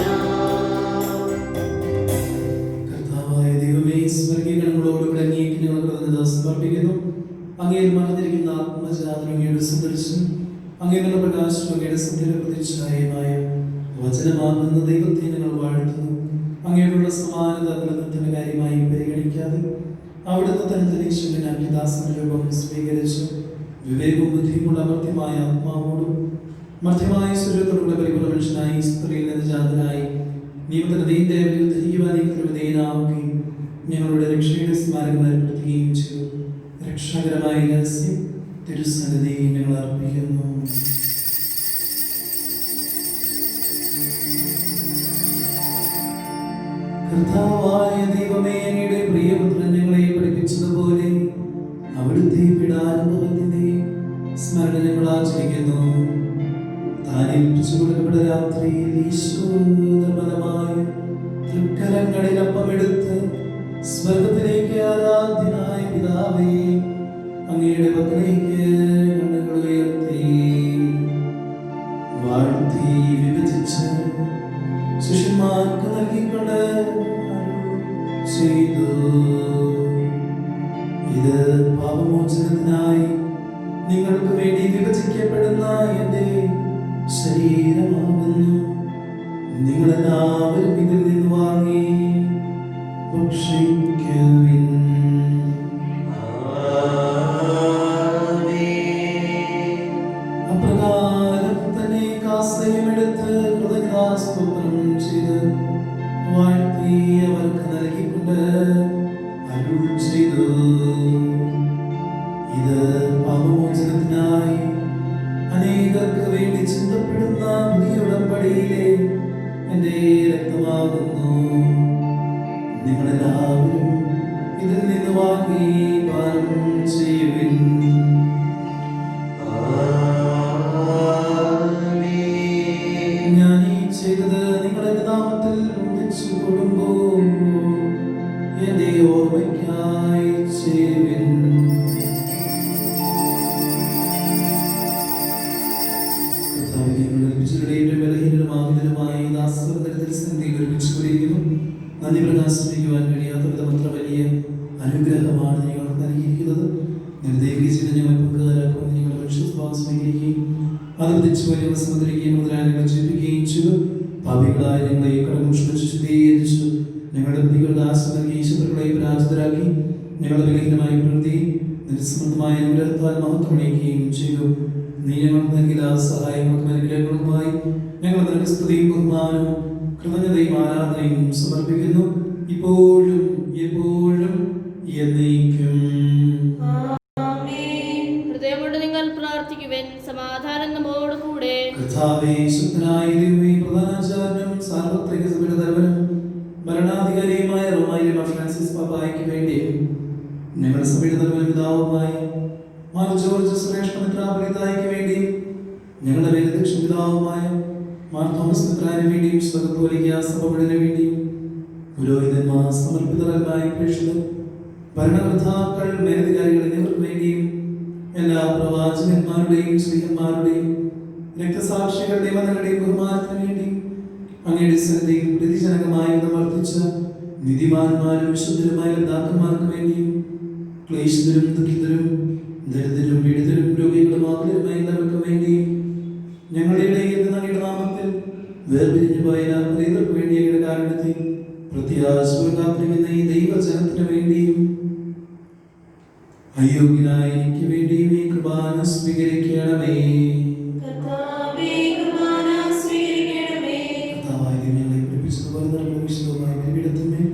കർത്താവായ ദൈവമേ, സ്വർഗ്ഗീയഗണങ്ങളോടുകൂടെ അങ്ങേക്ക് ഞങ്ങൾ കൃതജ്ഞത സമർപ്പിക്കുന്നു. അങ്ങയിൽ മറഞ്ഞിരിക്കുന്ന ആത്മജാതനും അങ്ങയുടെ സുദർശനം, അങ്ങയുടെ പ്രകാശം, അങ്ങയുടെ സത്യയുടെ പ്രതിച്ഛായമായ വചനമാകുന്ന ദൈവത്തെ ഞങ്ങൾ വാഴ്ത്തുന്നു. അങ്ങയോടുള്ള സമാനത ഗ്രന്ഥത്തിന്റെ കാര്യമായി പരിഗണിക്കാതെ അവിടുന്ന് തന്നെ ഈശ്വരൻ അന്യദാസന രൂപം സ്വീകരിച്ച് വിവേകവും ബുദ്ധിയുമുള്ള അമർത്യമായ ആത്മാവോടും മർത്യമായ സ്വരൂപത്തോടുള്ള പരിപൂർണ്ണ മനുഷ്യനായി സ്ത്രീയിൽ നിന്ന് ജാതനായി നിയമത്തിന്റെ വിധേയനാവുകയും ഞങ്ങളുടെ രക്ഷയുടെ സ്മാരകം ഏർപ്പെടുത്തുകയും ചെയ്തു. രക്ഷാകരമായ രഹസ്യം തിരുസന്നിധി ഞങ്ങൾ അർപ്പിക്കുന്നു. കർത്താവായ ദൈവമേ, അങ്ങയുടെ പ്രിയപുത്രൻ ഞങ്ങളെ പഠിപ്പിച്ചതുപോലെ അവിടുത്തെ പീഡാനുഭവത്തിന്റെ സ്മരണ ഞങ്ങൾ ആചരിക്കുന്നു. താൻ ഏൽപ്പിച്ചു കൊടുക്കപ്പെട്ട രാത്രിയിൽ ഈശോ നിർമ്മലമായ തൃക്കരങ്ങളിൽ അപ്പമെടുത്ത് സ്വർഗത്തിലേക്ക് ആരാധ്യനായ പിതാവേ, അങ്ങയുടെ പക്കലേക്ക് കണ്ണുകൾ ഉയർത്തി വാഴ്ത്തി വിഭജിച്ച് ശിഷ്യന്മാർക്ക് നൽകിക്കൊണ്ട് ചെയ്തു. ഇത് പാപമോചനത്തിനായി നിങ്ങൾക്ക് വേണ്ടി വിഭജിക്കപ്പെടുന്ന എൻ്റെ ശരീരമാകുന്നു. നിങ്ങളെല്ലാവരും ഇതിൽ നിന്ന് വാങ്ങി ഭക്ഷിക്കുവിൻ. അപ്രകാരം തന്നെ കാസയും എടുത്ത് കൃതജ്ഞതാസ്തോത്രം ചെയ്ത് വാഴ്ത്തി അവർക്ക് നൽകിക്കൊണ്ട് അരുൾ ചെയ്തു. ഇത് പാപമോചനത്തിനായി അനേകർക്ക് വേണ്ടി ചിന്തപ്പെടുന്ന പുതിയ ഉടമ്പടിയിലെ എൻ്റെ രക്തമാകുന്നു. നിങ്ങളെല്ലാവരും ഇതിൽ നിന്ന് വാങ്ങി പാനം ചെയ്യുവിൻ. ഞാൻ ഈ ചെയ്തത് നിങ്ങളുടെ നാമത്തിൽ ഒന്നിച്ചു കൊടുക്കുമ്പോൾ എൻ്റെ ഓർമ്മയ്ക്കായി ചെയ്യുവിൻ. നന്ദി പ്രകാശിപ്പിക്കുവാൻ കഴിയാത്ത വിധമത്ര വലിയ അനുഗ്രഹമാണ് നിങ്ങൾ നൽകിയിരിക്കുന്നത്. നിർദ്ദേശിച്ച് ഞങ്ങൾ പങ്കുകാരാക്കുവാൻ നിങ്ങൾ വിശ്വാസം സ്വീകരിക്കുകയും അത് തിരിച്ചു വലിയ സമുദ്രിക്കുകയും മുതലാളികളെ ജീവിക്കുകയും ചെയ്തു. പാപികളായ ഞങ്ങളെ കടം ശുദ്ധീകരിച്ചു ഞങ്ങളുടെ പ്രതികളുടെ ആശ നൽകി ശത്രുക്കളെ പരാജിതരാക്കി ഞങ്ങളുടെ ബലഹീനമായ പ്രകൃതി നിരസമൃദ്ധമായ അനുഗ്രഹത്താൽ മഹത്വമണിയിക്കുകയും ചെയ്തു. നീ ഞങ്ങൾക്ക് നൽകിയ സഹായങ്ങൾക്കും അനുഗ്രഹങ്ങളുമായി ഞങ്ങൾ നിനക്ക് സ്തുതിയും ബഹുമാനവും കൃതജ്ഞതയും ആരാധനയും സമർപ്പിക്കുന്നു, ഇപ്പോഴും എപ്പോഴും എന്നേക്കും. ഹൃദയം കൊണ്ട് നിങ്ങൾ പ്രാർത്ഥിക്കുവിൻ. സമാധാനം നമ്മോട് കൂടെ. കർത്താവേ, ശക്തനായ ദൈവമേ, പ്രധാനാചാര്യനും സാർവത്രിക സഭയുടെ തലവനും ഭരണാധികാരിയുമായ റോമായിലെ മാർ ഫ്രാൻസിസ് പാപ്പായ്ക്ക് വേണ്ടിയും ഞങ്ങളുടെ സഭയുടെ തലവനും പിതാവുമായ മാർ ജോർജ് സുരേഷ് മെത്രാപ്പൊലീത്തായ്ക്ക് വേണ്ടിയും ഞങ്ങളുടെ വേദദക്ഷ പിതാവുമായ മാർ തോമസ് മെത്രാന് വേണ്ടിയും കത്തോലിക്ക സഭകളിന് വേണ്ടിയും പുരോഹിതന്മാർ, സമർപ്പിതരായ പ്രേക്ഷകർ, ഭരണകർത്താക്കൾ, മേലധികാരികൾ എന്നിവർക്ക് വേണ്ടിയും എല്ലാ പ്രവാചകന്മാരുടെയും ശ്രീഹന്മാരുടെയും രക്തസാക്ഷികളുടെയും മതങ്ങളുടെയും ബഹുമാനത്തിന് വേണ്ടി അങ്ങയുടെ സന്നിധിയിൽ പ്രതിജനകമായി വർദ്ധിച്ച നീതിമാന്മാരും വിശുദ്ധരുമായ പിതാക്കന്മാർക്ക് വേണ്ടിയും ക്ലേശിതരും ദുഃഖിതരും ദരിദ്രരും പീഡിതരും രോഗികളും ആകുലരുമായ എല്ലാവർക്കും വേണ്ടിയും ഞങ്ങളുടെ ഇടയിൽ നിന്ന് അങ്ങയുടെ നാമത്തിൽ വേർപിരിഞ്ഞു പോയ എല്ലാവർക്കും വേണ്ടി അങ്ങയുടെ കാരണത്തിൽ പ്രത്യാശിക്കുന്ന ഈ ദൈവജനത്തിന് വേണ്ടിയും അയോഗ്യനായ എനിക്ക് വേണ്ടിയും ഈ കൃപാന സ്വീകരിക്കണമേ. കർത്താവേ, കൃപാന സ്വീകരിക്കണമേ. കർത്താവായ ഞങ്ങളെ പഠിപ്പിച്ചതുപോലെ നമ്മുടെ വിശുദ്ധമായ ബലിപീഠത്തിന്മേൽ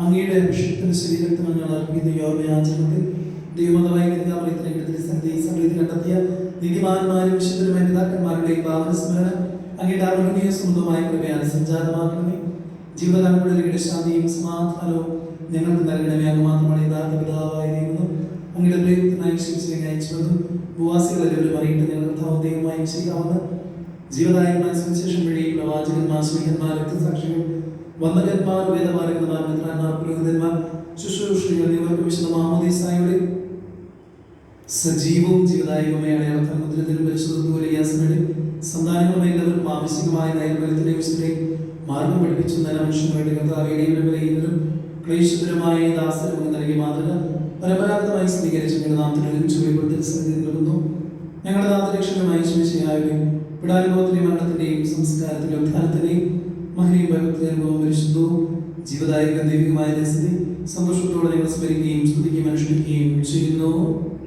അങ്ങയുടെ വിശുദ്ധ ശരീരത്തിൽ ഞങ്ങൾ അർപ്പിക്കുന്ന യോഗ്യാചരണത്തിൽ ദൈവമതമായ സന്നിധി കണ്ടെത്തിയ നീതിമാന്മാരും വിശുദ്ധരുമായ പിതാക്കന്മാരുടെയും ഭാവനസ്മരണ അങ്ങയുടെ ആരോഗ്യ സ്വന്തമായ കൃപയാൽ സഞ്ചാരമാക്കണമേ. ജീവിതകാലം മുഴുവൻ ശാന്തിയും സമാധാനവും ഞങ്ങൾക്ക് നൽകണമേ. അങ്ങ് മാത്രമാണ് യഥാർത്ഥ പിതാവായ ദൈവം. അങ്ങയുടെ പ്രേരിതനായി ശിവസിനെ അയച്ചുവെന്നും ഭൂവാസികളെല്ലാവരും അറിയിട്ട് ഞങ്ങൾ കർത്താവുമായി ചെയ്യാവുന്ന ജീവദായകമായ സുവിശേഷം വഴി പ്രവാചകന്മാർ, ശ്രീഹന്മാർ, രക്തസാക്ഷികൾ, വന്ദകന്മാർ, വേദപാലകന്മാർ, മിത്രന്മാർ, പുരോഹിതന്മാർ, ശുശ്രൂഷികൾ എന്നിവർക്ക് വിശുദ്ധ മാമോദീസായുടെ സജീവവും ജീവദായകവുമായ അടയാളത്താൽ മുദ്രത്തിലും പരിശുദ്ധ സന്താനങ്ങളും എല്ലാവർക്കും ആവശ്യമായ നൈർമല്യത്തിലെയും വിശുദ്ധയും മാർഗം പഠിപ്പിച്ചു നല്ല മനുഷ്യന്മാരുടെ കർത്താവേടിയും ക്ലേശിതരമായ ദാസരും നൽകിയ മാതൃക പരമ്പരാഗതമായി സ്വീകരിച്ച് ഞങ്ങളുടെ നാമത്തിൽ ഒരുമിച്ച് നൽകുന്നു. ഞങ്ങളുടെ നാമരക്ഷകമായി ശിവശയായുടെയും പിടാനുഭവത്തിന്റെയും മരണത്തിന്റെയും സംസ്കാരത്തിന്റെയും ഉത്ഥാനത്തിന്റെയും മഹനീയ ഭക്തിയനുഭവം പരിശുദ്ധവും ജീവദായക ദൈവികമായ രസതി സന്തോഷത്തോടെ ഞങ്ങൾ സ്മരിക്കുകയും സ്തുതിക്കുകയും അനുഷ്ഠിക്കുകയും ചെയ്യുന്നു.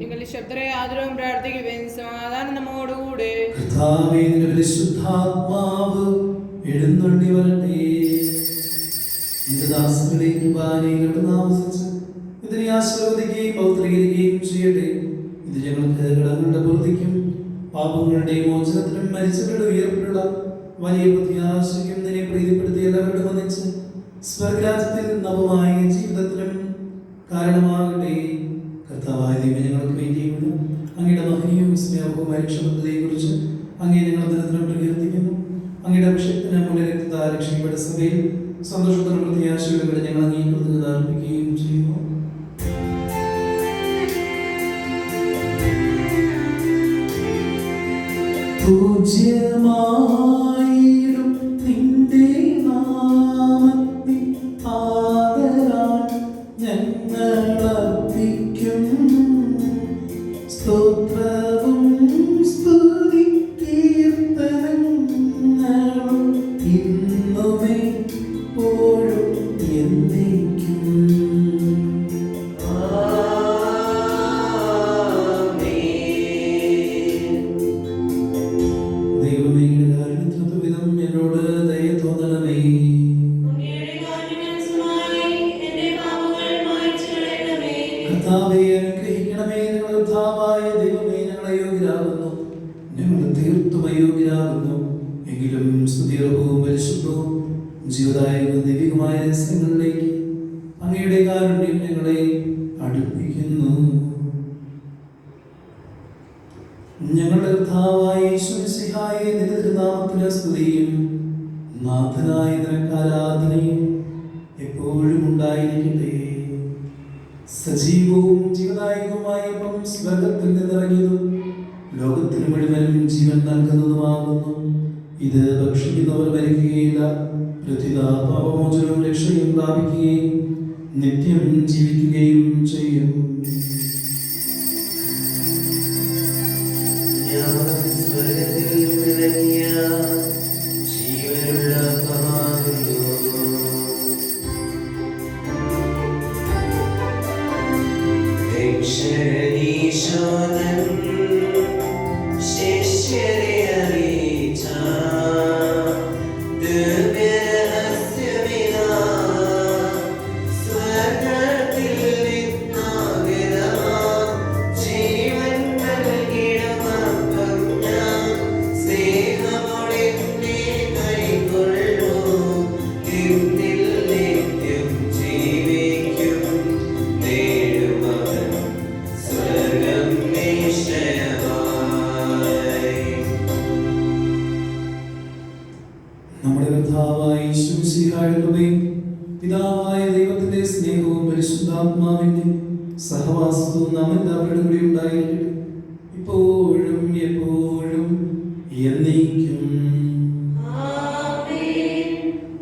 നിങ്ങൾ ശബ്ദരെ ആദരവും പ്രാർത്ഥിക്കുവിൻ. സമാധാനം നമ്മോടുകൂടെ. കർത്താവേ, നിന്റെ പരിശുദ്ധാത്മാവ് എഴുന്നള്ളി വരട്ടെ. നിന്റെ ദാസരുടെയും കൃപാനയുടെ നാമസിച്ച് ഇതിനെ ആശീർവദിക്കുകയും പൗത്രീകരിക്കുകയും ചെയ്യട്ടെ. ഇത് ഞങ്ങൾക്ക് കടങ്ങളുടെ പൂർത്തിക്കും പാപങ്ങളുടെ മോചനത്തിനും മരിച്ചവരുടെ ഉയർപ്പിലുള്ള വലിയ പ്രത്യാശയ്ക്കും നിന്നെ പ്രീതിപ്പെടുത്തി എല്ലാവരോടും ഒന്നിച്ച് സ്വർഗരാജ്യത്തിൽ നവമായ ജീവിതത്തിലും കാരണമാകട്ടെ. കർത്താവായ ദൈവം ഞങ്ങൾക്ക് വേണ്ടിയുണ്ട് അങ്ങയുടെ മഹനീയവും സ്നേഹവും ക്ഷമതയെക്കുറിച്ച് അങ്ങേ ഞങ്ങൾ നിരന്തരം പ്രകീർത്തിക്കുന്നു. അങ്ങയുടെ അഭിഷേകത്തിന് മൂല്യ രക്തത്താൽ രക്ഷിക്കപ്പെട്ട സഭയിൽ സന്തോഷത്തോടും പ്രത്യാശയോടും ഞങ്ങൾ അങ്ങേക്ക് അർപ്പിക്കുകയും ചെയ്യുന്നു. പൂജ്യമായിടും നിന്റെ നാമത്തിൽ ആദരാൽ ഞങ്ങൾ അർപ്പിക്കും സ്തോത്രവും സ്തുതി കീർത്തനങ്ങളും ഇന്നുമേ എപ്പോഴും എന്നേക്കും. ദൈവമേ കാരുണ്യത്തിനൊത്തവിധം എന്നോട് ദയ തോന്നണമേ. കർത്താവേ അനുഗ്രഹിക്കണമേ. ഞങ്ങളുടെ കർത്താവായ ദൈവമേ ഞങ്ങൾ അയോഗ്യരാകുന്നു, ഞങ്ങൾ തീർത്തും അയോഗ്യരാകുന്നു. എങ്കിലും സ്തുതിയർഹവും പരിശുദ്ധവും ജീവദായകവും ദൈവികമായ രഹസ്യങ്ങളിലേക്ക് അങ്ങയുടെ കാരുണ്യം ഞങ്ങളെ അടുപ്പിക്കുന്നു. ഞങ്ങളുടെ കർത്താവായ യേശുമിശിഹായെ നിന്റെ തിരുനാമത്തിന് സ്തുതിയും നാഥനായ നിനക്ക് ആരാധനയും എപ്പോഴും ഉണ്ടായിരിക്കട്ടെ. സജീവവും ജീവദായകവുമായ അപ്പം സ്വർഗത്തിൽ നിന്നിറങ്ങിയതും ലോകത്തിന് മുഴുവനും ജീവൻ നൽകുന്നതുമാകുന്നു. ഇത് ഭക്ഷിക്കുന്നവർ മരിക്കുകയില്ല, പ്രത്യുത പാപമോചനവും രക്ഷയും പ്രാപിക്കുകയും നിത്യം ജീവിക്കുകയും ചെയ്യും. സ്വർഗത്തിൽ നിറങ്ങിയ ജീവനുള്ള അപ്പമാകുന്നു. രക്ഷകനീശോദൻ ശിഷ്യരെ അറിയിച്ച ദിവ്യരഹസ്യമിതാ, സ്വർഗത്തിൽ നിന്നാഗതമാം ജീവൻ നൽകിടുമപ്പം ഞാൻ സ്നേഹമോടെന്നെ കൈക്കൊള്ളൂ. എന്നിൽ നിത്യം ജീവിക്കും, നേടുമവൻ സ്വർഗം നിശ്ചയമായി. നമ്മുടെ കർത്താവായ യേശുമിശിഹായുടെ കൃപയും പിതാവായ ദൈവത്തിന്റെ സ്നേഹവും പരിശുദ്ധാത്മാവിന്റെ സഹവാസവും നാം എല്ലാവരുടെ കൂടെ ഉണ്ടായിരിക്കട്ടെ, ഇപ്പോഴും എപ്പോഴും എന്നേക്കും.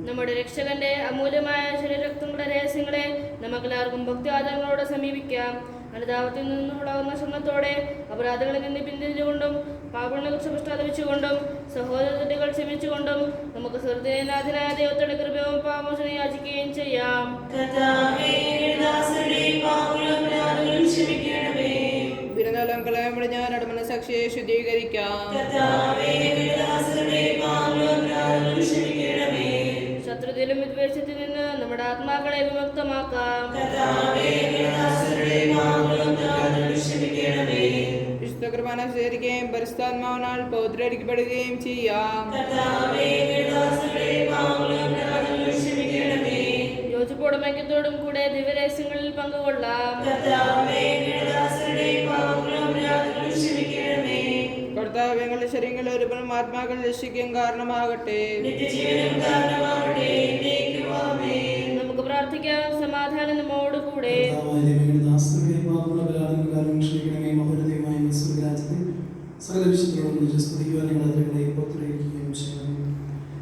നമ്മുടെ രക്ഷകന്റെ അമൂല്യമായ ശരീരരക്തങ്ങളുടെ രഹസ്യങ്ങളെ നമുക്കെല്ലാവർക്കും ഭക്തി ആദരങ്ങളോടെ സമീപിക്കാം. അനുതാപത്തിൽ നിന്നുള്ളാവുന്ന ശ്രമത്തോടെ അപരാധങ്ങളിൽ നിന്ന് പിന്തിരിഞ്ഞുകൊണ്ടും പാപങ്ങളെ കുറിച്ച് പശ്ചാത്തപിച്ചുകൊണ്ടും സഹോദരങ്ങൾ ക്ഷമിച്ചുകൊണ്ടും നമുക്ക് സ്വർഗനാഥനായ ദൈവത്തോടെ കൃപയും പാപമോചനം യാചിക്കുകയും ചെയ്യാം. ബിരുദാലം കളയമ്പടി ഞാൻ അടുമന സാക്ഷിയെ ശുദ്ധീകരിക്കാം. ശത്രുതയിലും വിദ്വേഷത്തിൽ നിന്ന് നമ്മുടെ ആത്മാക്കളെ വിമുക്തമാക്കാം. വിശുദ്ധ കുർബാന സ്വീകരിക്കുകയും പരിശുദ്ധാത്മാവിനാൽ പൗത്രീകരിക്കപ്പെടുകയും ചെയ്യാം. യോജിപ്പോടും ഐക്യത്തോടും കൂടെ ദിവ്യരഹസ്യങ്ങളിൽ പങ്കുകൊള്ളാം. കർത്താവ് ഞങ്ങളുടെ ശരീരങ്ങളിൽ ഒരുപാട് ആത്മാക്കൾ രക്ഷിക്കാൻ കാരണമാകട്ടെ. നമുക്ക് പ്രാർത്ഥിക്കാം. സമാധാനം നമ്മോട് കൂടെ. കർത്താവായ ദൈവമേ ദാസരുടെ പാപമുള്ള അപരാധങ്ങൾ കാരണം ക്ഷമിക്കണമേ. മഹോന്നതമായ സ്വർഗ്ഗരാജ്യത്തിൽ സകല വിശുദ്ധരോടും സ്തുതിക്കുവാൻ ഞങ്ങൾ അതിനെ പുറത്തിരിക്കുകയും ചെയ്യണം.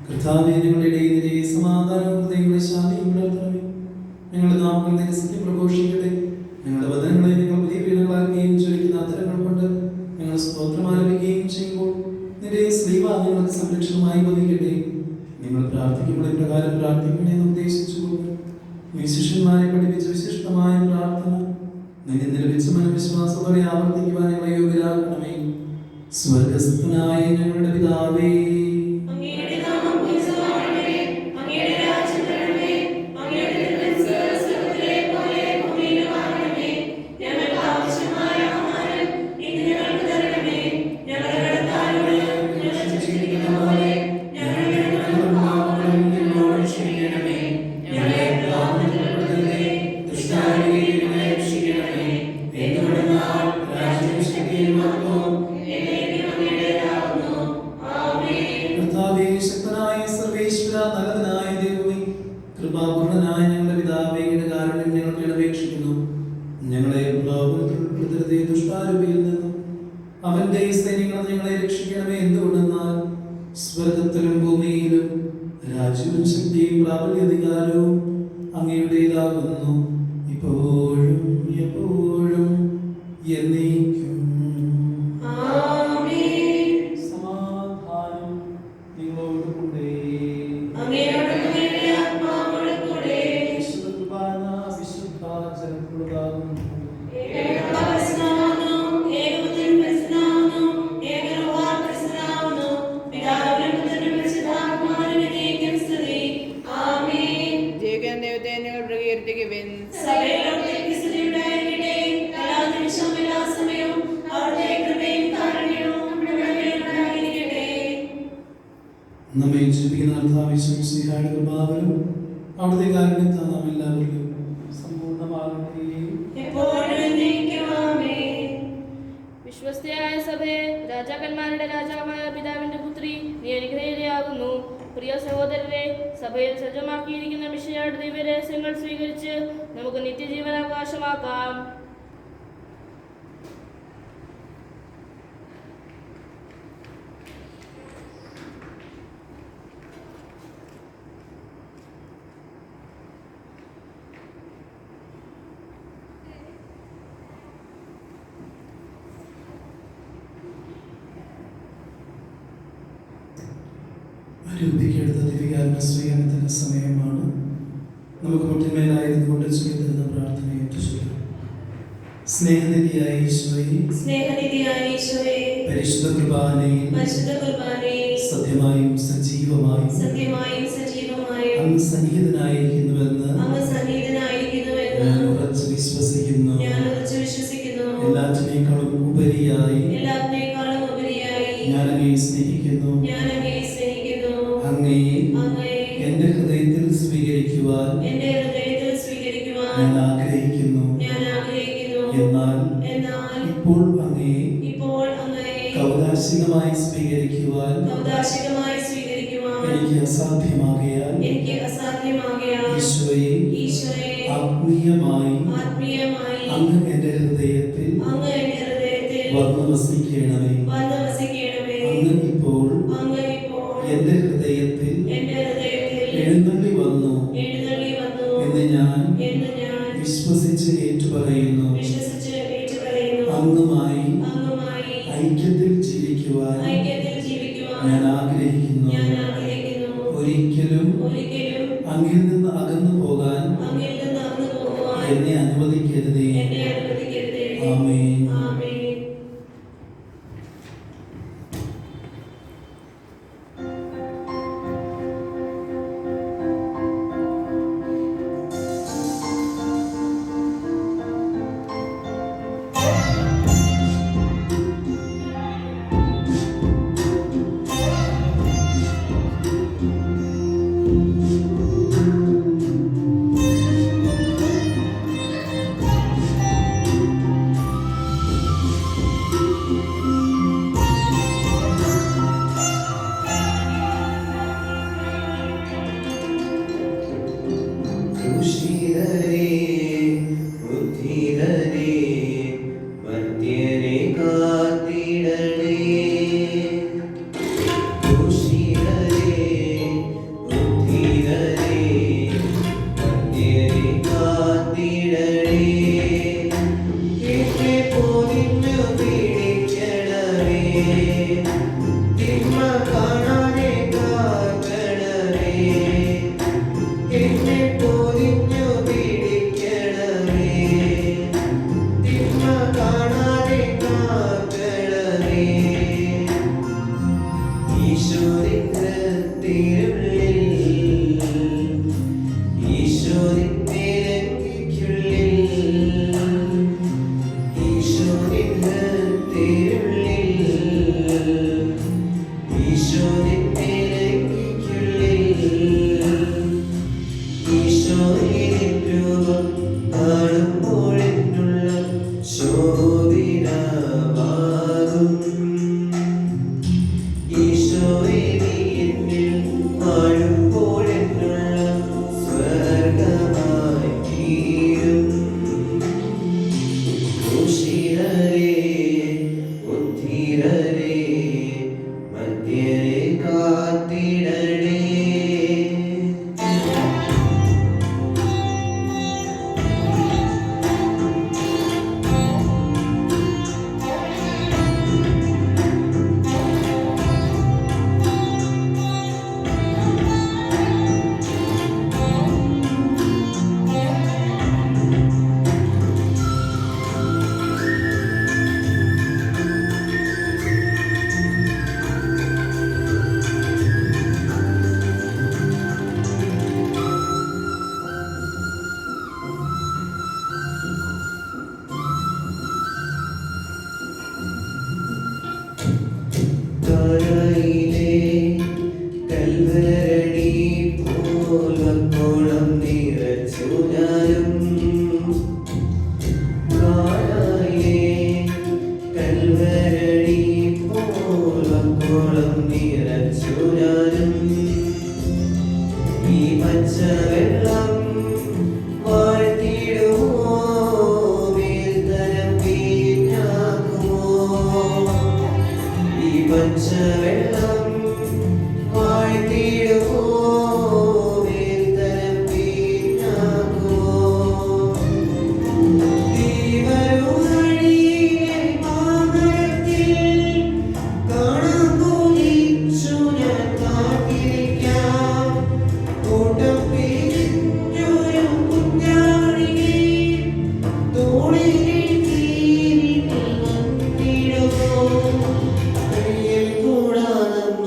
കർത്താവേ ഞങ്ങളുടെ ഇടയിലെ സമാധാനവും ഹൃദയങ്ങളെ ശാന്തിയും പുലർത്തണമേ. ഞങ്ങളുടെ നാമങ്ങൾ നിരസിക്കും പ്രഘോഷിക്കട്ടെ. ഞങ്ങളുടെ വചനങ്ങളെ നിങ്ങൾ പുതിയ പീഠങ്ങളാക്കുകയും ജ്വലിക്കുന്ന അത്തരങ്ങൾ കൊണ്ട് ഞങ്ങൾ സ്തോത്രം ആരംഭിക്കുകയും ചെയ്യുമ്പോൾ നിന്റെ സ്ലീവ ഞങ്ങൾക്ക് സംരക്ഷണമായി ഭവിക്കട്ടെ. നിങ്ങൾ പ്രാർത്ഥിക്കുമ്പോൾ ഇപ്രകാരം പ്രാർത്ഥിക്കണമെന്ന് ഉദ്ദേശിച്ചുകൊണ്ട് ശിഷ്യന്മാരെ പഠിപ്പിച്ച വിശിഷ്ടമായ പ്രാർത്ഥന നിന്നെ ലഭിച്ച മനവിശ്വാസത്തോടെ ആവർത്തിക്കുവാൻ ഞങ്ങളെ യോഗ്യരാക്കണമേ. സ്വർഗസ്ഥനായ ഞങ്ങളുടെ പിതാവേ, കടന്ന് ഞങ്ങളെ രക്ഷിക്കണമേ. എന്തുകൊണ്ടെന്നാൽ സ്വർഗത്തിലും ഭൂമിയിലും രാജ്യവും ശക്തിയും പ്രാബല്യാധികാരവും അങ്ങയുടേതാകുന്നു, ഇപ്പോഴും എപ്പോഴും എന്നേക്കും. സമാധാനം നിങ്ങളോടുകൂടെ. വിശുദ്ധ കുർബാന വിശുദ്ധ ജനത്തിനുള്ളതാകുന്നു. ജയിക്കാൻ ദൈവത്തെ നിങ്ങൾ പ്രകീർത്തിക്കുവിൻ. നമ്മെ ജീവിക്കുന്ന അർത്ഥാവിശ്വസിഹായുടെ കൃപാവലും അവിടുത്തെ കാരണത്താൽ നാം എല്ലാവരിലും സമ്പൂർണ്ണമാകട്ടെ. വിശ്വസ്തയായ സഭയെ, രാജാക്കന്മാരുടെ രാജാവായ പിതാവിന്റെ പുത്രി, നീ അനുഗ്രഹീതയാകുന്നു. പ്രിയ സഹോദരരെ, സഭയിൽ സജ്ജമാക്കിയിരിക്കുന്ന മിശിഹായുടെ ദിവ്യരഹസ്യങ്ങൾ സ്വീകരിച്ച് നമുക്ക് നിത്യജീവൻ അവകാശമാക്കാം. രൂപിക്കെടുത്ത ദിവികാരുടെ സ്വീകരണത്തിന്റെ സമയമാണ്. നമുക്ക് മുട്ടിന്മേലായിരുന്നു കൊണ്ട് ചെയ്തിരുന്ന പ്രാർത്ഥനയെ ചൊല്ലാം. സ്നേഹനിധിയായ ഈശോയെ, പരിശുദ്ധ കുർബാനയിൽ സത്യമായും സജീവമായും അങ്ങ് സന്നിഹിതനായിരിക്കുന്നുവെന്ന് ഞാൻ ഉറച്ചു വിശ്വസിക്കുന്നു. എല്ലാറ്റിനേക്കാളും ഉപരിയായി ഞാൻ അങ്ങയെ സ്നേഹിക്കുന്നു. അങ്ങയെ എന്റെ ഹൃദയത്തിൽ സ്വീകരിക്കുവാൻ ഞാൻ ആഗ്രഹിക്കുന്നു. എന്നാൽ ഇപ്പോൾ അങ്ങയെ കൗതാശികമായി സ്വീകരിക്കുവാൻ എനിക്ക് അസാധ്യമാകയാൽ ഈശോയെ ആത്മീയമായി അങ്ങ് എന്റെ ഹൃദയത്തിൽ വന്നു വസിക്കണമേ. അങ്ങ് ഇപ്പോൾ എന്റെ ഹൃദയത്തിൽ എഴുന്നള്ളി വന്നു എന്ന് ഞാൻ വിശ്വസിച്ച് ഏറ്റുപറയുന്നു. അങ്ങുമായി ഐക്യത്തിൽ ജീവിക്കുവാൻ ഞാൻ ആഗ്രഹിക്കുന്നു. ഒരിക്കലും അങ്ങിൽ നിന്ന് അകന്നു പോകാൻ എന്നെ അനുവദിക്കരുതേ. ആമേൻ. പച്ചവെള്ളം വാഴ്ത്തിടുമോ മേൽത്തരം വീഞ്ഞാക്കുമോ ഈ പച്ചവെള്ളം വാഴ്ത്തിടുമോ മേൽത്തരം വീഞ്ഞാക്കുമോ ദീപരുഹഴിയെ മാമരത്തിൽ കാണാൻ കൊതിച്ചു ഞാൻ കാത്തിരിക്കാം കൂട്ടം പിരിഞ്ഞൊരു കുഞ്ഞാടിനെ തോളിൽ തീരിട്ടിൽ വന്നിടുമോ കയ്യിൽ കൂടാനമ്മ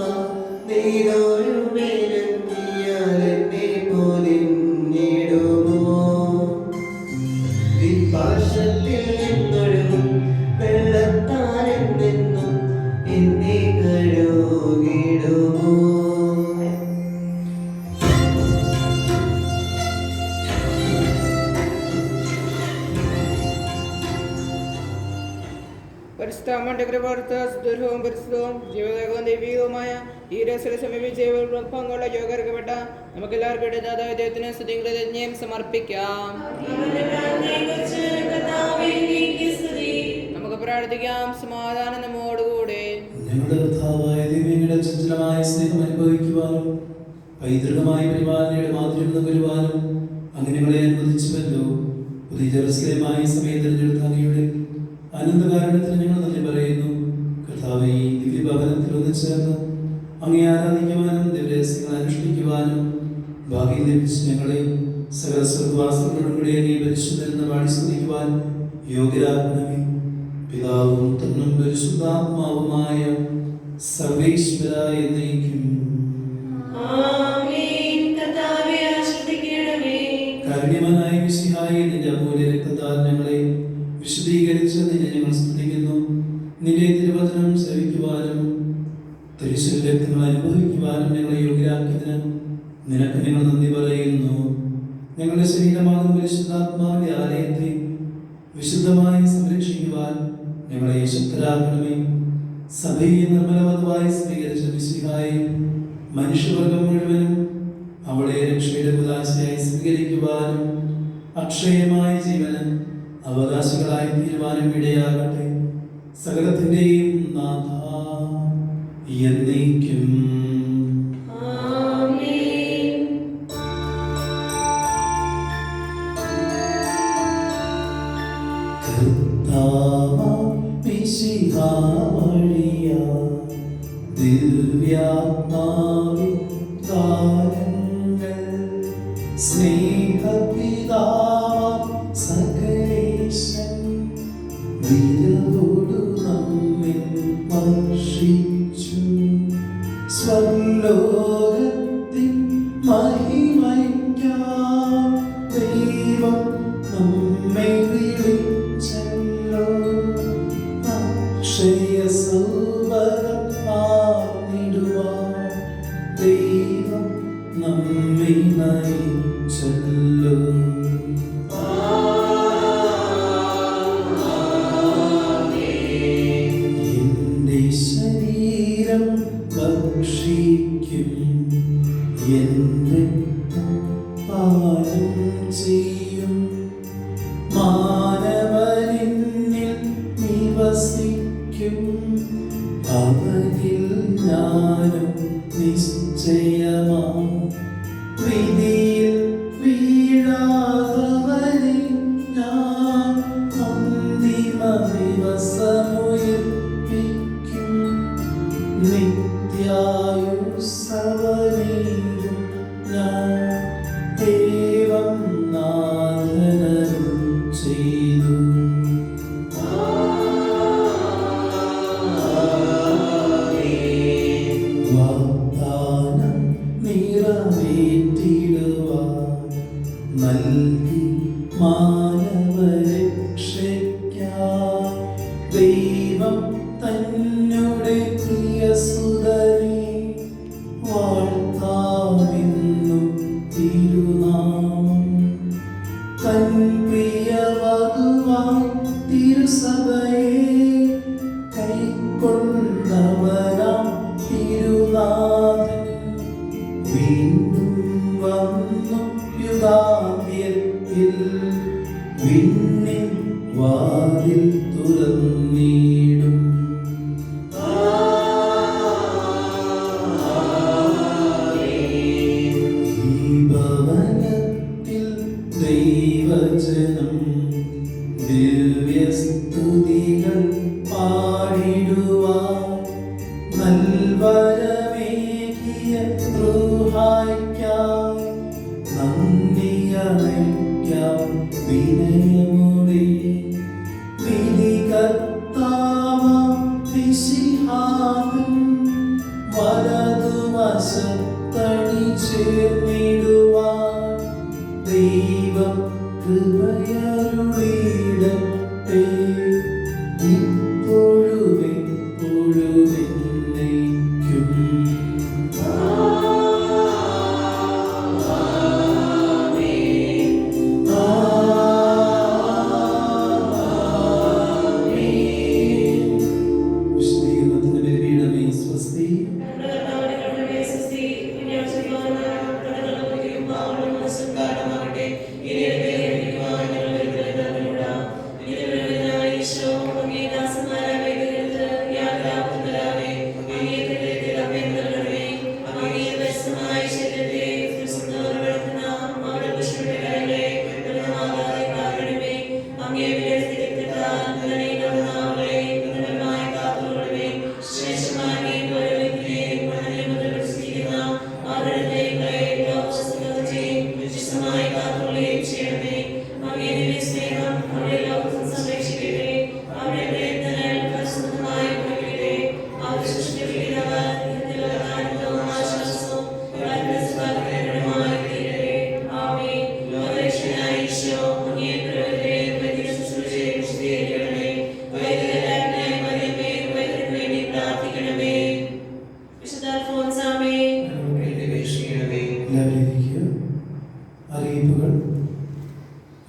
നീതൊരു മേലെത്തിയാൽ എന്നെ പൊതിഞ്ഞിടുമോ വിപാശത്തിൽ നിന്നൊഴുകും വെള്ളത്താരിൽ നിന്നും എന്നെ കഴുകിടുമോ പരിശുദ്ധമ്മന്റെ കൃപാർത്ത സുദൃഢവും പരിശുദ്ധവും ജീവിതവും ദൈവികവുമായ ഈ രഹസ്യത്തെ സമീപിച്ച് പങ്കുള്ള യോഗർക്കപ്പെട്ട നമുക്ക് എല്ലാവർക്കും ഇടതായ ദൈവത്തിന് സ്തുതിയും സമർപ്പിക്കാം. നമുക്ക് പ്രാർത്ഥിക്കാം. സമാധാനം നമ്മോടുകൂടെ. ഞങ്ങളുടെ കർത്താവായ ദൈവങ്ങളുടെ ചഞ്ചലമായ സ്നേഹം അനുഭവിക്കുവാനും പൈതൃകമായ പരിപാലനയുടെ മാതൃക വരുവാനും അങ്ങനെ ഞങ്ങളെ അനുവദിച്ചുവല്ലോ. പുതിയ ജെറുസലേമായ സമയം തിരഞ്ഞെടുത്ത അങ്ങയുടെ അനന്തകാരണത്തിന് ഞങ്ങൾ നന്ദി പറയുന്നു. കർത്താവേ, ഈ ദിവ്യഭവനത്തിൽ ഒന്നുചേർന്ന് അങ്ങേ ആരാധിക്കുവാനും ദിവ്യരഹസ്യങ്ങൾ അനുഷ്ഠിക്കുവാനും ഭാഗ്യം ലഭിച്ച് ഞങ്ങളെ സകല സ്വർഗ്ഗവാസികളോടും കൂടി അങ്ങേ പരിശുദ്ധരെന്ന് പാടി സ്തുതിക്കുവാൻ യോഗ്യരാക്കണമേ. പിതാവും പുത്രനും പരിശുദ്ധാത്മാവുമായ സർവേശ്വര എന്നേക്കും. ആമേൻ. കർത്താവേ, ആശ്വസിക്കണമേ. കാരുണ്യവാനായ മിശിഹായേ, നിന്റെ അമൂല്യ രക്തത്താൽ ഞങ്ങളെ വിശദീകരിച്ച് നിന്നെ ഞങ്ങൾ സ്തുതിക്കുന്നു. നിന്റെ തിരുവചനം സേവിക്കുവാനും തിരുശരീര രക്തങ്ങൾ അനുഭവിക്കുവാനും ഞങ്ങളെ യോഗ്യരാക്കിയതിന് നിനക്ക് ഞങ്ങൾ നന്ദി പറയുന്നു. ഞങ്ങളുടെ ശരീരമാകുന്ന പരിശുദ്ധാത്മാവിന്റെ ആലയത്തെ വിശുദ്ധമായി സംരക്ഷിക്കുവാൻ ഞങ്ങളെ ശക്തരാക്കണമേ. സഭയെ നിർമ്മലവധമായി സ്വീകരിച്ച മിശിഹായെ മനുഷ്യവർഗം മുഴുവനും അവളെ രക്ഷയുടെ ഉദാശയായി സ്വീകരിക്കുവാനും അക്ഷയമായ ജീവന് അവകാശികളായി തീരുവാനും ഇടയാകട്ടെ. സകലത്തിന്റെയും നാഥ എന്നേക്കും. ആമേൻ. കർത്താവാം മിശിഹാ വഴിയായി ദിവ്യാത്മാവിൻ ദാനങ്ങൾ സ്നേഹപിതാവാം സകലേശൻ വിരവോടു നമ്മിൽ വർഷിച്ചു. സ്വർലോകത്തിൻ മഹിമയ്ക്കായി ദൈവം നമ്മെ വിളിച്ചല്ലോ. അക്ഷയ സൗഭഗം ആർന്നിടുവാൻ ദൈവം നമ്മെ നയിച്ചല്ലോ. എന്റെ ശരീരം ഭക്ഷിക്കും, എന്റെ പാനം ചെയ്യും. മാനവനിൽ നിവസിക്കും, അവനിൽ ഞാനും നിശ്ചയമാ. വിധിയിൽ വീഴാതവനെ ഞാൻ അന്തിമ ദിവസമുയർപ്പിക്കും. നിത്യായുസ്സവനേകും ഞാൻ ദൈവം നാഥനരുൾ ചെയ്തു. വാഗ്ദാനം നിറവേറ്റിടുവാൻ നൽകി മാനവരക്ഷയ്ക്കായി ദൈവം തന്നുടെ പ്രിയസുതനെ വാഴ്ത്താമെന്നും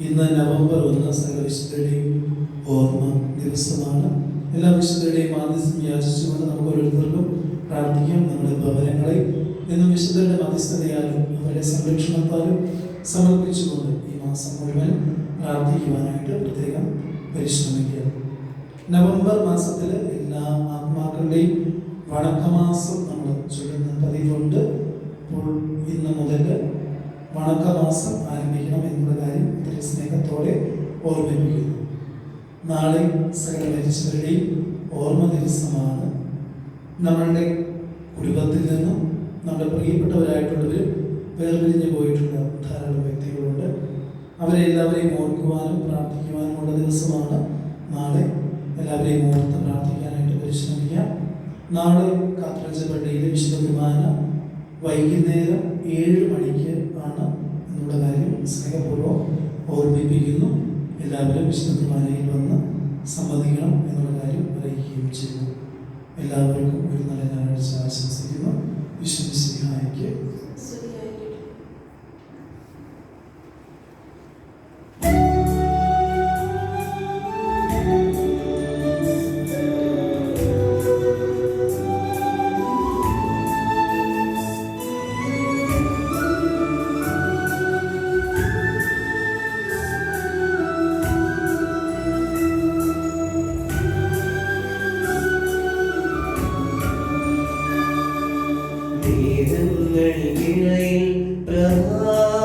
ഇന്ന് നവംബർ 1 സകല വിശുദ്ധരുടെയും ഓർമ്മ ദിവസമാണ്. എല്ലാ വിശുദ്ധരുടെയും മാധ്യസ്ഥം യാചിച്ചുകൊണ്ട് നമുക്ക് ഓരോരുത്തർക്കും പ്രാർത്ഥിക്കാം. നമ്മുടെ ഭവനങ്ങളെ എന്നും വിശുദ്ധരുടെ മധ്യസ്ഥതയാലും അവരുടെ സംരക്ഷണത്താലും സമർപ്പിച്ചുകൊണ്ട് ഈ മാസം മുഴുവൻ പ്രാർത്ഥിക്കുവാനായിട്ട് പ്രത്യേകം പരിശ്രമിക്കുക. നവംബർ മാസത്തിൽ എല്ലാ ആത്മാക്കളുടെയും വണക്കമാസം നമ്മൾ ചൊല്ലുന്ന പതിവുണ്ട്. അപ്പോൾ ഇന്ന് മുതൽ വണക്കമാസം ആരംഭിക്കണം എന്നുള്ള കാര്യം ഒത്തിരി സ്നേഹത്തോടെ ഓർമ്മിപ്പിക്കുന്നു. നാളെ സകല മരിച്ചവരുടെയും ഓർമ്മ ദിവസമാണ്. നമ്മളുടെ കുടുംബത്തിൽ നിന്നും നമ്മുടെ പ്രിയപ്പെട്ടവരായിട്ടുള്ളവർ വേർപിരിഞ്ഞ് പോയിട്ടുള്ള ധാരാളം വ്യക്തികളുണ്ട്. അവരെ എല്ലാവരെയും ഓർക്കുവാനും പ്രാർത്ഥിക്കുവാനുമുള്ള ദിവസമാണ് നാളെ. എല്ലാവരെയും ഓർത്ത് പ്രാർത്ഥിക്കാനായിട്ട് പരിശ്രമിക്കാം. നാളെ കാത്തറച്ച പള്ളിയിലെ വിശുദ്ധ കുർബാന വൈകുന്നേരം 7 മണിക്ക് ആണ് എന്നുള്ള കാര്യം സ്നേഹപൂർവ്വം ഓർമ്മിപ്പിക്കുന്നു. എല്ലാവരും വിശുദ്ധ കുർബാനയിൽ വന്ന് സംബന്ധിക്കണം എന്നുള്ള കാര്യം അറിയിക്കുകയും ചെയ്യുന്നു. എല്ലാവർക്കും ഒരു നല്ല ഞായറാഴ്ച ആശംസിക്കുന്നു. വിശുദ്ധ സ്നേഹായിക്ക്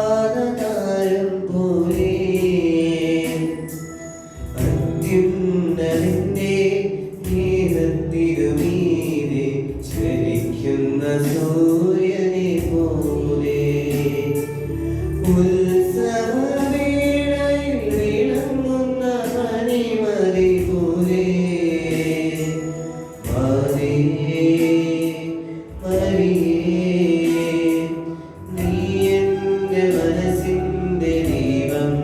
പ്രഭാതതാരം പോലെ അത്യുന്നതിന്റെ നീലത്തിരുമീതെ ചലിക്കുന്ന സൂര്യനെ പോലെ ഉത്സവവേളയിൽ വിളങ്ങുന്ന മണിമതി പോലെ ദീപം